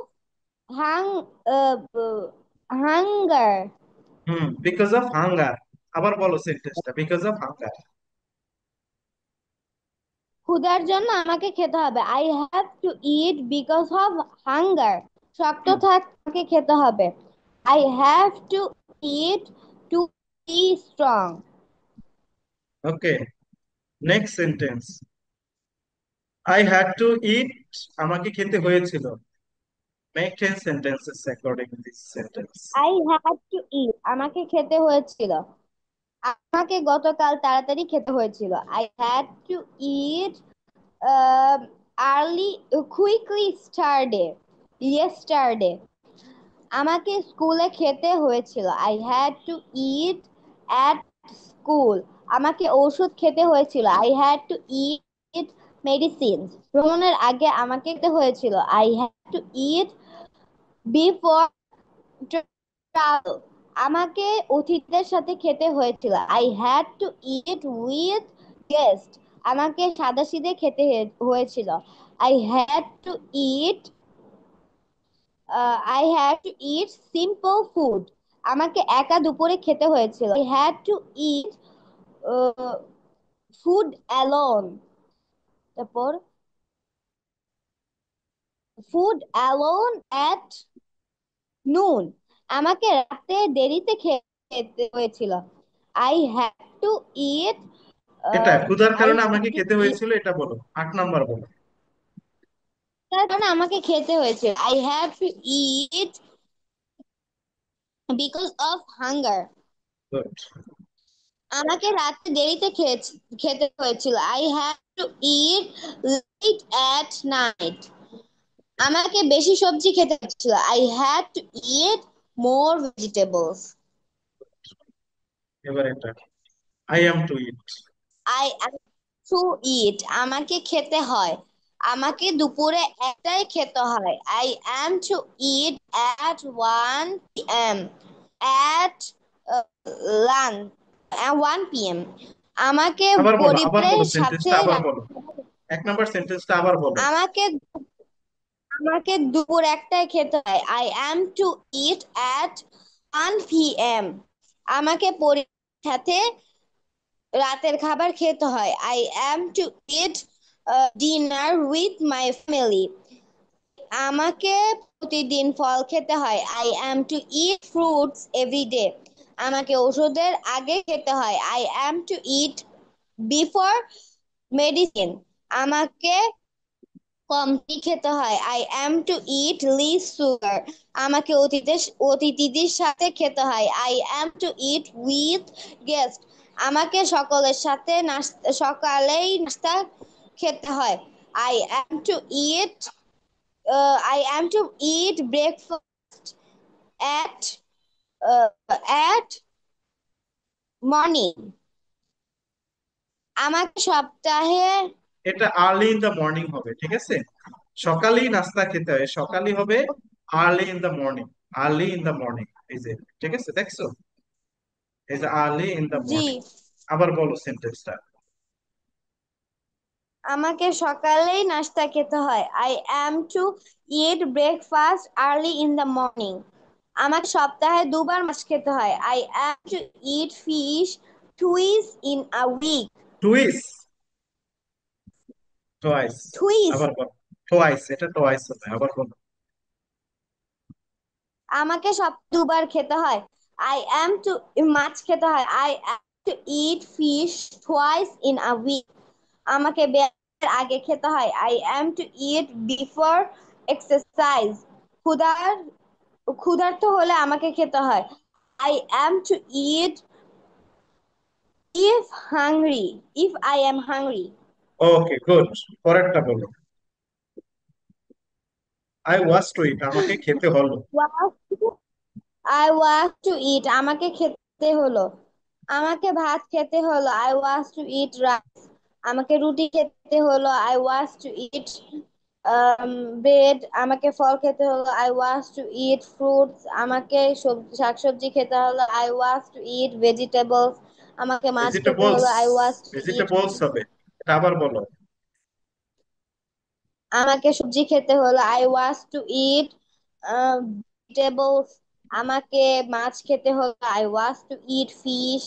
hunger.
Because of hunger. আবার বলো সেন্টেন্সটা, বিকজ অফ হাঙ্গার।
ক্ষুধার জন্য আমাকে খেতে হবে, I have to eat because of hunger. শক্ত থাকতে খেতে হবে, I have to eat to be strong.
Okay, next sentence, I had to eat, আমাকে খেতে হয়েছিল। Make 10 sentences according to this sentence.
I had to eat, আমাকে খেতে হয়েছিল। আমাকে গতকাল তাড়াতাড়ি খেতে হয়েছিল, I had to eat um, early quickly yesterday. আমাকে স্কুলে খেতে হয়েছিল, I had to eat at school. আমাকে ওষুধ খেতে হয়েছিল, I had to eat medicine. ভ্রমণের আগে আমাকে খেতে হয়েছিল, I had to eat before travel. আমাকে অতিথিদের সাথে খেতে হয়েছিল, I had to eat with guest. আমাকে সাদাসিধে খেতে হয়েছিল, I had to eat I had to it simple food. আমাকে একা দুপুরে খেতে হয়েছিল, I had to eat food alone. তারপর ফুড অ্যালোন অ্যাট নুন। আমাকে রাতে দেরিতে খেতে খেতে হয়েছিল। আই হ্যাড টু ইট,
এটা ক্ষুধার
আই
কারণে
হ্যাড
আমাকে
টু
খেতে
ইট,
হয়েছিল, এটা বলো। 8 নাম্বার বলো।
তার কারণে আমাকে খেতে হয়েছিল। I had to eat because of hunger.
Good.
আমাকে রাতে দেরিতে খেতে হয়েছিল। I had to eat late at night. আমাকে বেশি সবজি খেতে হচ্ছিল। I had to eat more vegetables.
এবার এটা, I am to eat.
I am to eat, আমাকে খেতে হয়। আমাকে দুপুরে একটাই খেতে হয়। I am to eat at 1 p.m. At lunch 1 p.m. আমাকে
আবার
পরিবারের
বলো
সাথে
সেন্টেন্সটা, আবার বলো। 1 নাম্বার সেন্টেন্সটা আবার বলো।
আমাকে আমাকে দুপুর একটায় খেতে হয়। I am to eat at 1 p.m. আমাকে পরিবারের সাথে রাতের খাবার খেতে হয়। I am to eat dinner with my family. আমাকে প্রতিদিন ফল খেতে হয়। I am to eat fruits every day. আমাকে ওষুধের আগে খেতে হয়। I am to eat before medicine. আমাকে কম টি খেতে হয়। I am to eat less sugar. আমাকে অতিথিদের সাথে খেতে হয়। I am to eat with guest. আমাকে সকলের সাথে সকালেই নাস্তা খেতে হয়। I am to eat I am to eat breakfast at at morning. আমাকে সপ্তাহে
এটা আর্লি ইন দ্য মর্নিং হবে, ঠিক আছে। সকালেই নাস্তা খেতে হয়, সকালই হবে early in the morning. Early in the morning, এই যে, ঠিক আছে, দেখছো? এই যে আর্লি ইন দ্য
জি,
মর্নিং। আবার বলো সেন্টেন্সটা।
আমাকে সকালেই নাস্তা খেতে হয়। I am to eat breakfast early in the morning. আমাকে সপ্তাহে 2 বার মাছ খেতে হয়। I am to eat fish twice in a week.
Twice, twice.
Twice,
আবার বলো। টোয়াইস, এটা টোয়াইস হবে, আবার বলো।
আমাকে 2 বার খেতে হয়। আই অ্যাম টু মাছ খেতে হয়। I am to eat fish twice in a week. আমাকে ব্যায়ামের আগে খেতে হয়। I am to eat before exercise. ক্ষুধার ক্ষুধার্ত হলে আমাকে খেতে হয়। I am to eat if I am hungry.
Okay, good. পরেরটা বলো। আই ওয়াজ টু ইট, আমাকে খেতে হলো।
আই ওয়াজ টু ইট, আমাকে খেতে হলো। আমাকে ভাত খেতে হলো। I was to eat rice. আমাকে রুটি খেতে হলো। I was to eat bread. আমাকে ফল খেতে হলো। I was to eat fruits. আমাকে শাকসবজি খেতে হলো। I was to eat vegetables. আমাকে মাছ খেতে
ভেজিটেবলস,
হলো। I was to eat,
vegetables হবে, এটা আবার বলো।
আমাকে সবজি খেতে হলো। I was to eat vegetables. আমাকে মাছ খেতে হলো। I was to eat fish.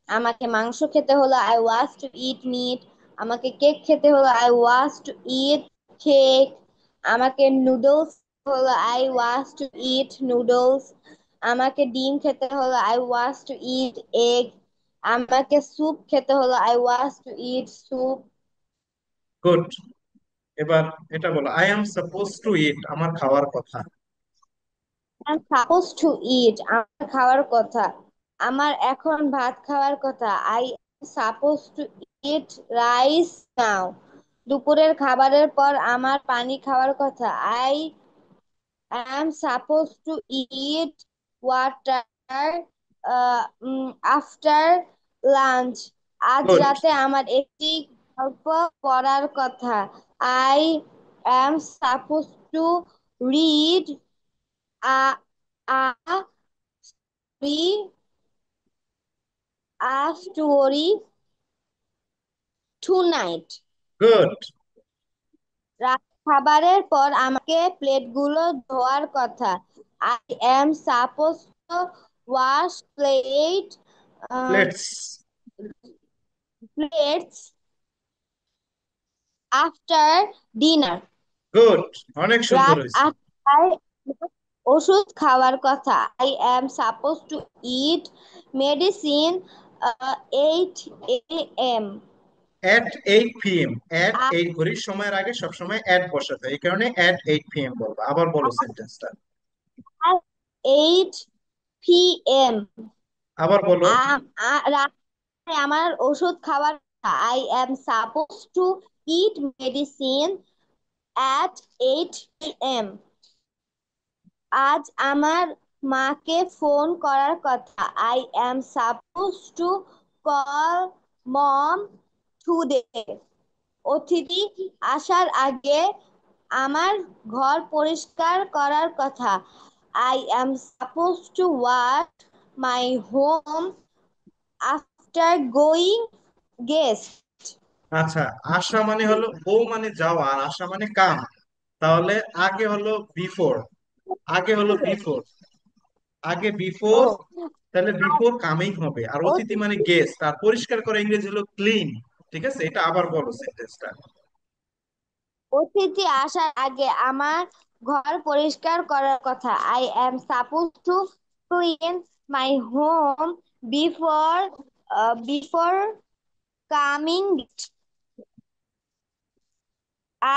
আমাকে মাংস খেতে হলো। I was to eat meat. আমাকে কেক খেতে হলো। I was to eat cake. আমাকে নুডলস হলো। I was to eat noodles. আমাকে ডিম খেতে হলো। I was to eat egg. আমাকে স্যুপ খেতে হলো। I was to eat soup.
Good. এবার এটা বলো, I am suppose to eat, আমার খাওয়ার কথা।
I'm supposed to eat, আমার খাওয়ার কথা। আমার এখন ভাত খাওয়ার কথা। I am supposed to eat rice now. দুপুরের খাবারের পর আমার পানি খাওয়ার কথা। I am supposed to eat water after lunch. আজ
গুড,
রাতে আমার একটি গল্প পড়ার কথা। I am supposed to read a a story story tonight.
Good,
রাত খাবারের পর আমাকে প্লেটগুলো ধোয়ার কথা। I am suppose two wash
let's.
Plates after dinner.
Good, অনেক সুন্দর
রাত
হয়েছে।
8টায় ওষুধ খাওয়ার কথা। I am suppose to it medicine 8 a.m.
At 8 p.m. এট ঘড়ির সময়ের আগে সবসময় এট বসাতে হয়, এই কারণে এট 8 p.m. বলবো। আবার বলো সেন্টেন্সটা।
At 8 p.m.
আবার বলো।
রাতে আমার ওষুধ খাবার। I am supposed to eat medicine at 8 p.m. আজ আমার মাকে ফোন করার কথা। I am supposed to call mom today. অতিথি আসার আগে আমার ঘর পরিষ্কার করার কথা। I am supposed to wash my home after going guest.
আচ্ছা, আসা মানে হলো গো মানে যাওয়া, আর আসা মানে কাম। তাহলে আগে হলো বিফোর, আগে হলো বিফোর, আগে বিফোর,
ও
তাহলে বিফোর কামিং হবে। আর অতিথি মানে
অতিথি
গেস্ট, আর পরিষ্কার করা ইংরেজি হলো ক্লিন। ঠিক আছে, এটা আবার বলো সেন্টেন্সটা।
অতিথি আসার আগে আমার ঘর পরিষ্কার করার কথা। I am supposed to clean my home before before coming.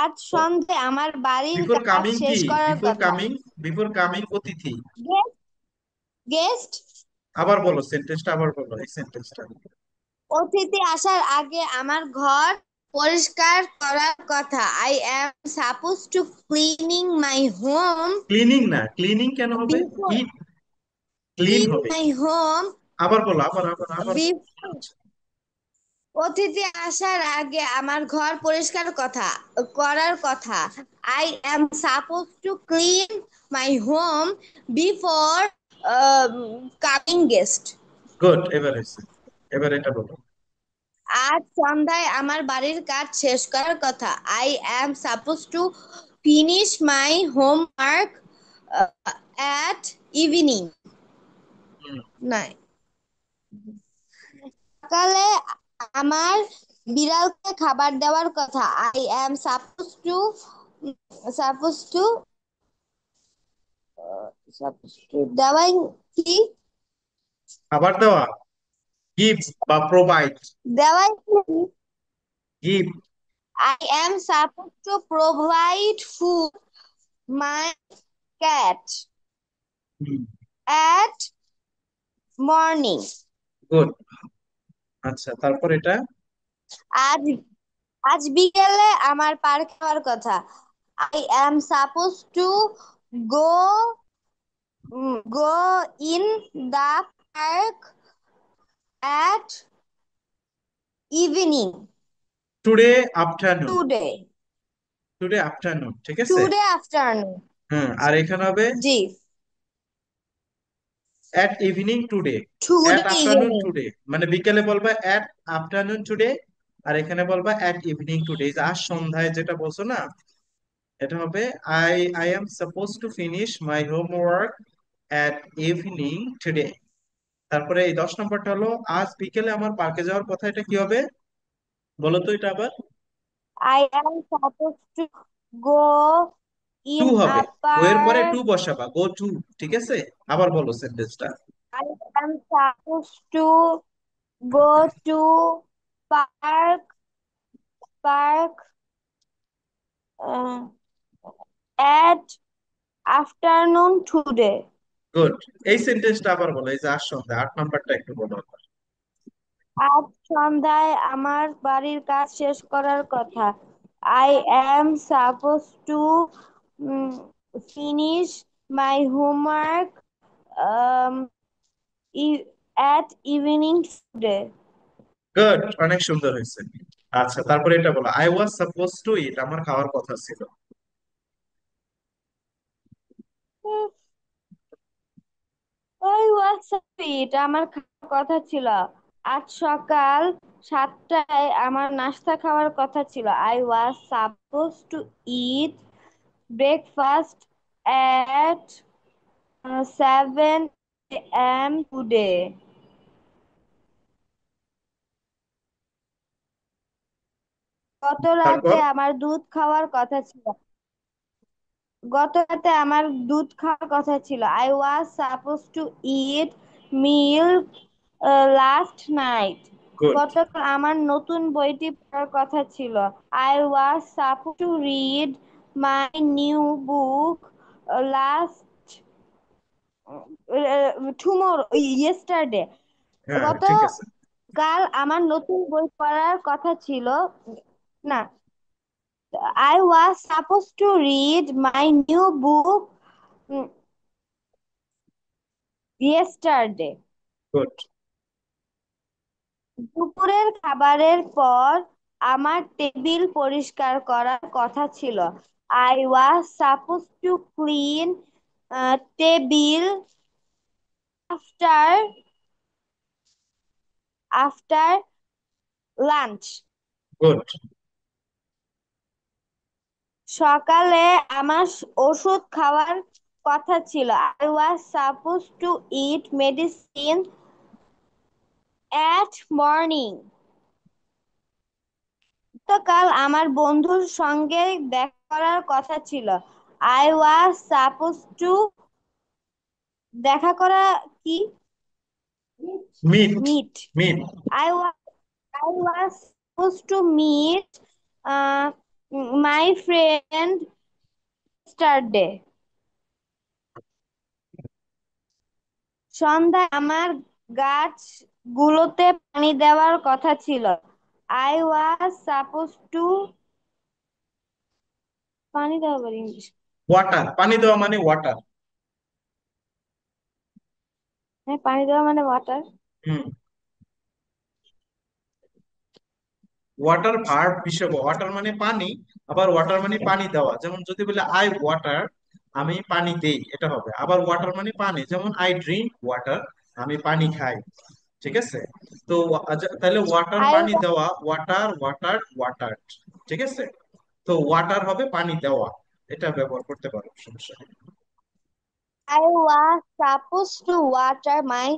আজ সন্ধ্যায় আমার বাড়ির
বিফোর
কাজ
কামিং
শেষ
কি?
করার
বিফোর
কথা।
কামিং, বিফোর কামিং অতিথি।
গেস্ট
আবার বলো সেন্টেন্সটা, আবার বলো এই সেন্টেন্সটা।
অতিথি আসার আগে আমার ঘর পরিষ্কার করার কথা। I am supposed to cleaning my home
cleaning না, ক্লিনিং কেন হবে?
before
কি, ক্লিন
clean
হবে।
my home
আবার বলো, আবার আবার আবার বলো।
before অতিথি আসার আগে আমার ঘর পরিষ্কার করার কথা। I am supposed to clean my home before coming guest.
Good, এবার হয়েছে। এবার এটা বলো।
আজ সন্ধ্যায় আমার বাড়ির কাজ শেষ করার কথা। I am supposed to finish my homework at evening.
হুম।
নাই, সকালে আমার বিড়ালকে খাবার দেওয়ার কথা। I am supposed to দেওয়াই কি
খাবার দেওয়া, গিভ বা প্রোভাইড।
দেওয়াই কি?
Give.
I am supposed to provide food my cat at morning.
Good. আচ্ছা, তারপর এটা।
আজ আজ বিকেলে আমার পার্ক যাওয়ার কথা। I am supposed to go in the park at evening
today afternoon,
today.
Today afternoon, ঠিক আছে।
Today afternoon.
হ্যাঁ, আর এখানে হবে
জি,
এট ইভিনিং টুডে, এট
today
আফটারনুন
evening.
টুডে, মানে বিকেলে বলবা এট আফটারনুন টুডে, আর এখানে বলবা এট ইভিনিং টুডে। এই যে আজ সন্ধ্যায় যেটা বলছো না, এটা হবে I I am suppose to finish my homework at evening today. তারপরে এই 10 নম্বরটা হলো আজ বিকেলে আমার পার্কে যাওয়ার কথা, এটা কি হবে বলো তো এটা আবার।
I am supposed to go
to
in
হবে,
a
গো এর পরে টু
park.
বসাবা, গো টু। ঠিক আছে, আবার বলো সেন্টেন্সটা।
I am supposed to go to park uh, at afternoon today.
Good. এই সেন্টেন্সটা আবার বলো, এই যে আজ সন্ধ্যা, 8 নম্বরটা একটু বলো আবার।
আজ সন্ধ্যায় আমার বাড়ির কাজ শেষ করার কথা। I am supposed to finish my homework um, at evening today.
Good, অনেক সুন্দর হয়েছে। আচ্ছা, তারপরে এটা বলো I was suppose to eat, আমার খাওয়ার কথা ছিল।
I was sweet, আমার খাওয়ার কথা ছিল। আজ সকাল 7টায় আমার নাস্তা খাওয়ার কথা ছিল। I was supposed to eat breakfast at 7 a.m. today. গত রাতে
তারপর
আমার দুধ খাওয়ার কথা ছিল। গত রাতে আমার দুধ খাওয়ার কথা ছিল। I was supposed to eat milk last night.
Good.
গতকাল আমার নতুন বইটি পড়ার কথা ছিল। I was suppose to read my new book last tomorrow yesterday.
হ্যাঁ, ঠিক আছে।
গতকাল আমার নতুন বই পড়ার কথা ছিল। না, I was suppose to read my new book yesterday.
Good.
দুপুরের খাবারের পর আমার টেবিল পরিষ্কার করার কথা ছিল। I was suppose to clean table after after lunch.
Good.
সকালে আমার ওষুধ খাওয়ার কথা ছিল। I was suppose to eat medicine at morning. গতকাল আমার বন্ধুর সঙ্গে দেখা করার কথা ছিল। আই ওয়াজ সাপোজ টু দেখা করা কি
meet.
Meet.
Meet.
I was I was suppose to meet my friend yesterday. সন্ধ্যায় আমার গাছগুলোতে পানি দেওয়ার কথা ছিল। আই ওয়াজ সাপোজ টু পানি দেওয়া বলি ইংলিশ।
ওয়াটার, পানি দেওয়া মানে ওয়াটার।
হ্যাঁ, পানি দেওয়া মানে ওয়াটার।
হুম। ওয়াটার ভার্ব হিসেবে, ওয়াটার মানে পানি, আবার ওয়াটার মানে পানি দেওয়া। যেমন যদি বলে আই ওয়াটার, আমি পানি দেই, এটা হবে। আবার ওয়াটার মানে পানি, যেমন আই ড্রিঙ্ক ওয়াটার, আমি পানি খাই। ঠিক আছে। তো তাহলে ওয়াটার
আই
পানি দেওয়া, ওয়াটার ওয়াটার ওয়াটার। ঠিক আছে। তো ওয়াটার হবে পানি দেওয়া, এটা ব্যবহার করতে পারো, সমস্যা নেই।
I was supposed to water my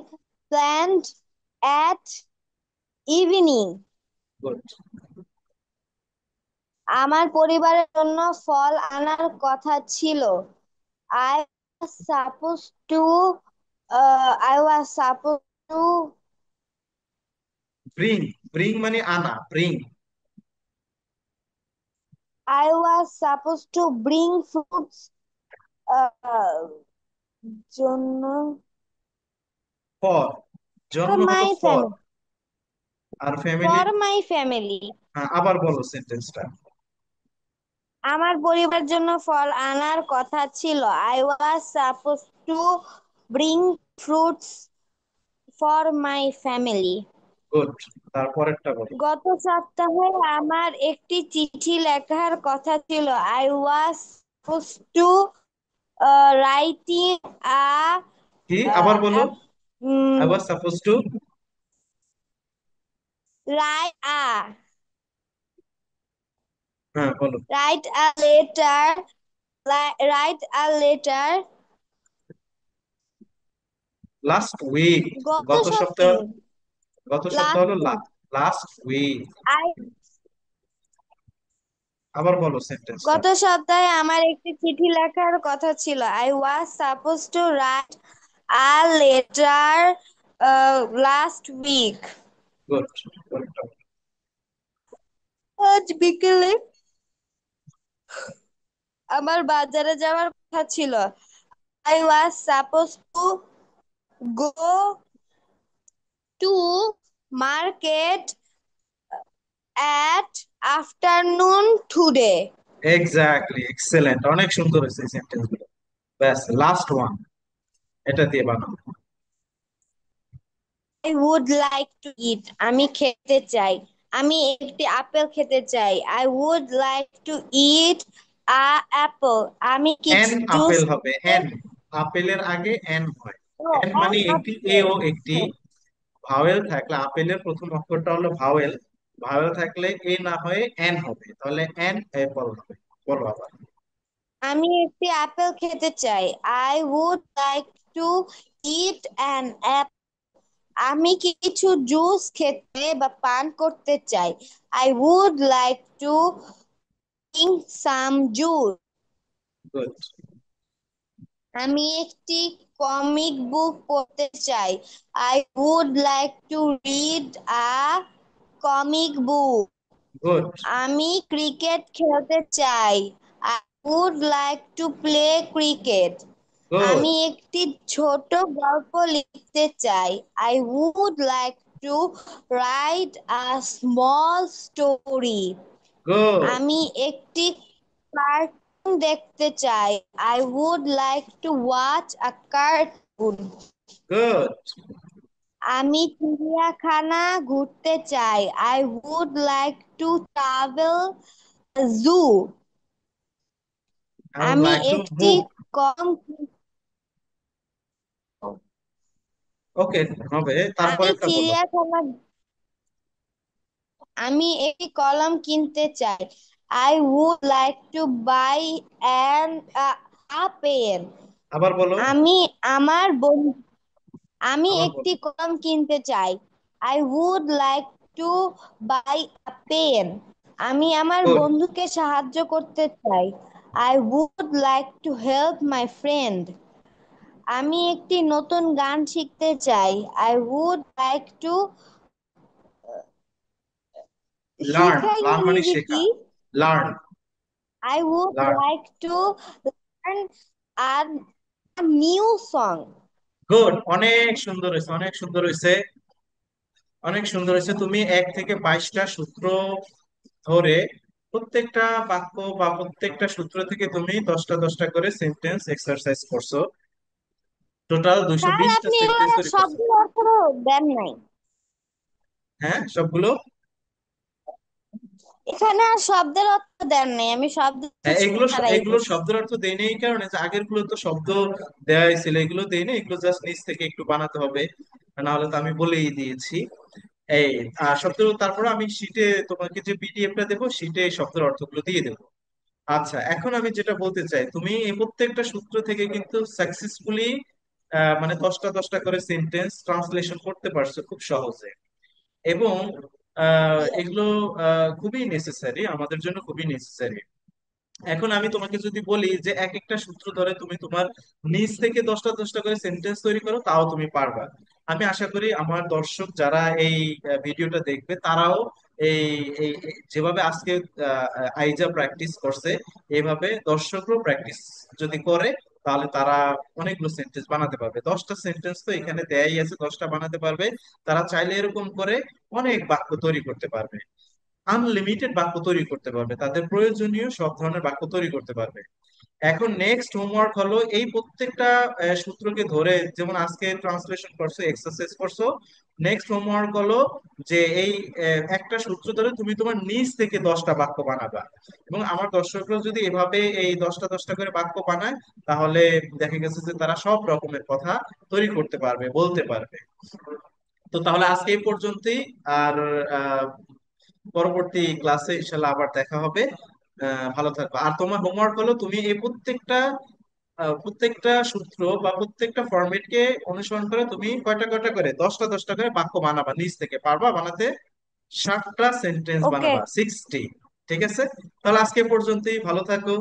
plant at evening.
Good.
আমার পরিবারের জন্য ফল আনার কথা ছিল। I was supposed to I was supposed to
bring. Bring মানে আনা, bring.
I was supposed to bring fruits জন্য
ফর,
for
জন্য হলো
my
ফর।
family.
আর ফ্যামিলি।
For my family.
হ্যাঁ, আবার বলো সেন্টেন্সটা।
আমার পরিবারের জন্য ফল আনার কথা ছিল। I was supposed to bring fruits for my family.
Good. তারপরেরটা বলো।
গত সপ্তাহে আমার একটি চিঠি লেখার কথা ছিল। I was supposed to writing a
কি,
uh,
আবার বলো।
a-
I
um,
was suppose two.
write a
হ্যাঁ, বলো।
write a letter write a letter
last week.
গত
গত সপ্তাহ।
সপ্তাহে
গত সপ্তাহ
লাস্ট
হলো
উইক।
Last week.
I
আবার বলো সেন্টেন্সটা।
গত সপ্তাহে আমার একটি চিঠি লেখার কথা ছিল। I was supposed to write a letter last week.
Good.
আজ বিকেলে আমার বাজারে যাওয়ার কথা ছিল। I was supposed to go to market at afternoon today.
Exactly, excellent, অনেক সুন্দর হয়েছে এই সেন্টেন্স গুলো। ব্যাস, লাস্ট ওয়ান, এটা দিয়ে বানাও।
I would like to eat. আমি খেতে চাই। আমি একটি আপেল খেতে চাই। I would like to eat a apple. আমি
এন
কিছু জুস
আপেল হবে,
খেতে।
এন। আপেলের আগে এন হয়।
ও,
এন
an
মানে একটি এ
apple.
ও একটি ভাওয়েল থাকলে, আপেলের প্রথম অক্ষরটা হলো ভাওয়েল, ভাওয়েল থাকলে এ না হয়ে এন হবে, তাহলে এন অ্যাপল হবে। বলো আবার।
আমি একটি আপেল খেতে চাই। I would like to eat an apple. আমি কিছু জুস খেতে বা পান করতে চাই। I would like to drink some juice.
Good.
আমি একটি কমিক বুক পড়তে চাই। I would like to read a comic book.
Good.
আমি ক্রিকেট খেলতে চাই। I would like to play cricket.
Good.
আমি একটি ছোট গল্প লিখতে চাই। I would like to write a small story.
Good.
আমি একটি কার্টুন দেখতে চাই। I would like to watch a cartoon.
Good.
আমি চিড়িয়াখানা ঘুরতে চাই। I would like to travel zoo.
I would
আমি
লাইক টু
একটি
মুভ।
কলম
ওকে, হবে।
আমি
তারপরেরটা বলো।
চিড়িয়াখানা আমি একটি কলম কিনতে চাই। I would like to buy an pen.
আবার বলো।
আমি আমার বন্ধু আমি
আবার
একটি
বলো।
কলম কিনতে চাই। I would like to buy a pen. আমি আমার
গুড।
বন্ধুকে সাহায্য করতে চাই। I would like to help my friend. আমি একটি নতুন গান শিখতে চাই। I would like to
learn.
শিখা
লার্ন মানে
ইংরেজি
শেখা।
কি?
Learn.
I would
learn.
Like to learn a new song.
Good, অনেক সুন্দর হয়েছে, অনেক সুন্দর হয়েছে, অনেক সুন্দর হয়েছে। তুমি 1 থেকে 22টা সূত্র ধরে প্রত্যেকটা বাক্য বা প্রত্যেকটা সূত্র থেকে তুমি 10টা 10টা করে সেন্টেন্স এক্সারসাইজ করছো। টোটাল দুইশো
স্যার
বিশটা
আপনি
সেন্টেন্স
এগুলো
তৈরি করছো।
শব্দের অর্থ দেন নাই।
হ্যাঁ, সবগুলো।
এখানে আর শব্দের অর্থ দেন নাই, আমি শব্দ
হ্যাঁ, এগুলো
ছাড়াই
এগুলো
করছি।
শব্দের অর্থ দেয় নেই, এই কারণে যে আগের গুলো তো শব্দ দেওয়া ছিল, এগুলো দেয় না, এগুলো জাস্ট নিচ থেকে একটু বানাতে হবে। না হলে তো আমি বলেই দিয়েছি। এই শব্দ, তারপরে আমি শিটে তোমাকে যে পিডিএফটা দেবো, শিটে এই শব্দের অর্থগুলো দিয়ে দেবো। আচ্ছা, এখন আমি যেটা বলতে চাই, তুমি এই প্রত্যেকটা সূত্র থেকে কিন্তু সাকসেসফুলি মানে 10টা 10টা করে সেন্টেন্স ট্রান্সলেশন করতে পারছো খুব সহজে। এবং এগুলো খুবই নেসেসারি, আমাদের জন্য খুবই নেসেসারি। এখন আমি তোমাকে যদি বলি যে এক একটা সূত্র ধরে তুমি তোমার নিজ থেকে 10টা 10টা করে সেন্টেন্স তৈরি করো, তাও তুমি পারবা। আমি আশা করি আমার দর্শক যারা এই ভিডিওটা দেখবে তারাও এই যেভাবে আজকে আইজা প্র্যাকটিস করছে, এইভাবে দর্শকরাও প্র্যাকটিস যদি করে, তাহলে তারা অনেকগুলো সেন্টেন্স বানাতে পারবে। 10টা সেন্টেন্স তো এখানে দেয়াই আছে, 10টা বানাতে পারবে। তারা চাইলে এরকম করে অনেক বাক্য তৈরি করতে পারবে, আনলিমিটেড বাক্য তৈরি করতে পারবে, তাদের প্রয়োজনীয় সব ধরনের বাক্য তৈরি করতে পারবে। এখন নেক্সট হোমওয়ার্ক হলো এই প্রত্যেকটা সূত্রকে ধরে, যেমন আজকে ট্রান্সলেশন করছো, এক্সারসাইজ করছো, নেক্সট হোমওয়ার্ক হলো যে এই একটা সূত্র ধরে তুমি তোমার নিজ থেকে 10টা বাক্য বানাবা। এবং আমার দর্শকরা যদি এভাবে এই 10টা 10টা করে বাক্য বানায়, তাহলে দেখা গেছে যে তারা সব রকমের কথা তৈরি করতে পারবে, বলতে পারবে। তো তাহলে আজকে এই পর্যন্তই। আর আহ, পরবর্তী ক্লাসে ইনশাল্লাহ আবার দেখা হবে। ভালো থাকবে। আর তোমার হোমওয়ার্ক হলো তুমি এই প্রত্যেকটা সূত্র বা প্রত্যেকটা ফরম্যাটকে অনুসরণ করে তুমি কয়টা কয়টা করে 10টা 10টা করে বাক্য বানাবা, নিজ থেকে পারবা বানাতে। 60টা সেন্টেন্স
ওকে।
বানাবা, 60। ঠিক আছে, তাহলে আজকে এ পর্যন্তই, ভালো থাকো।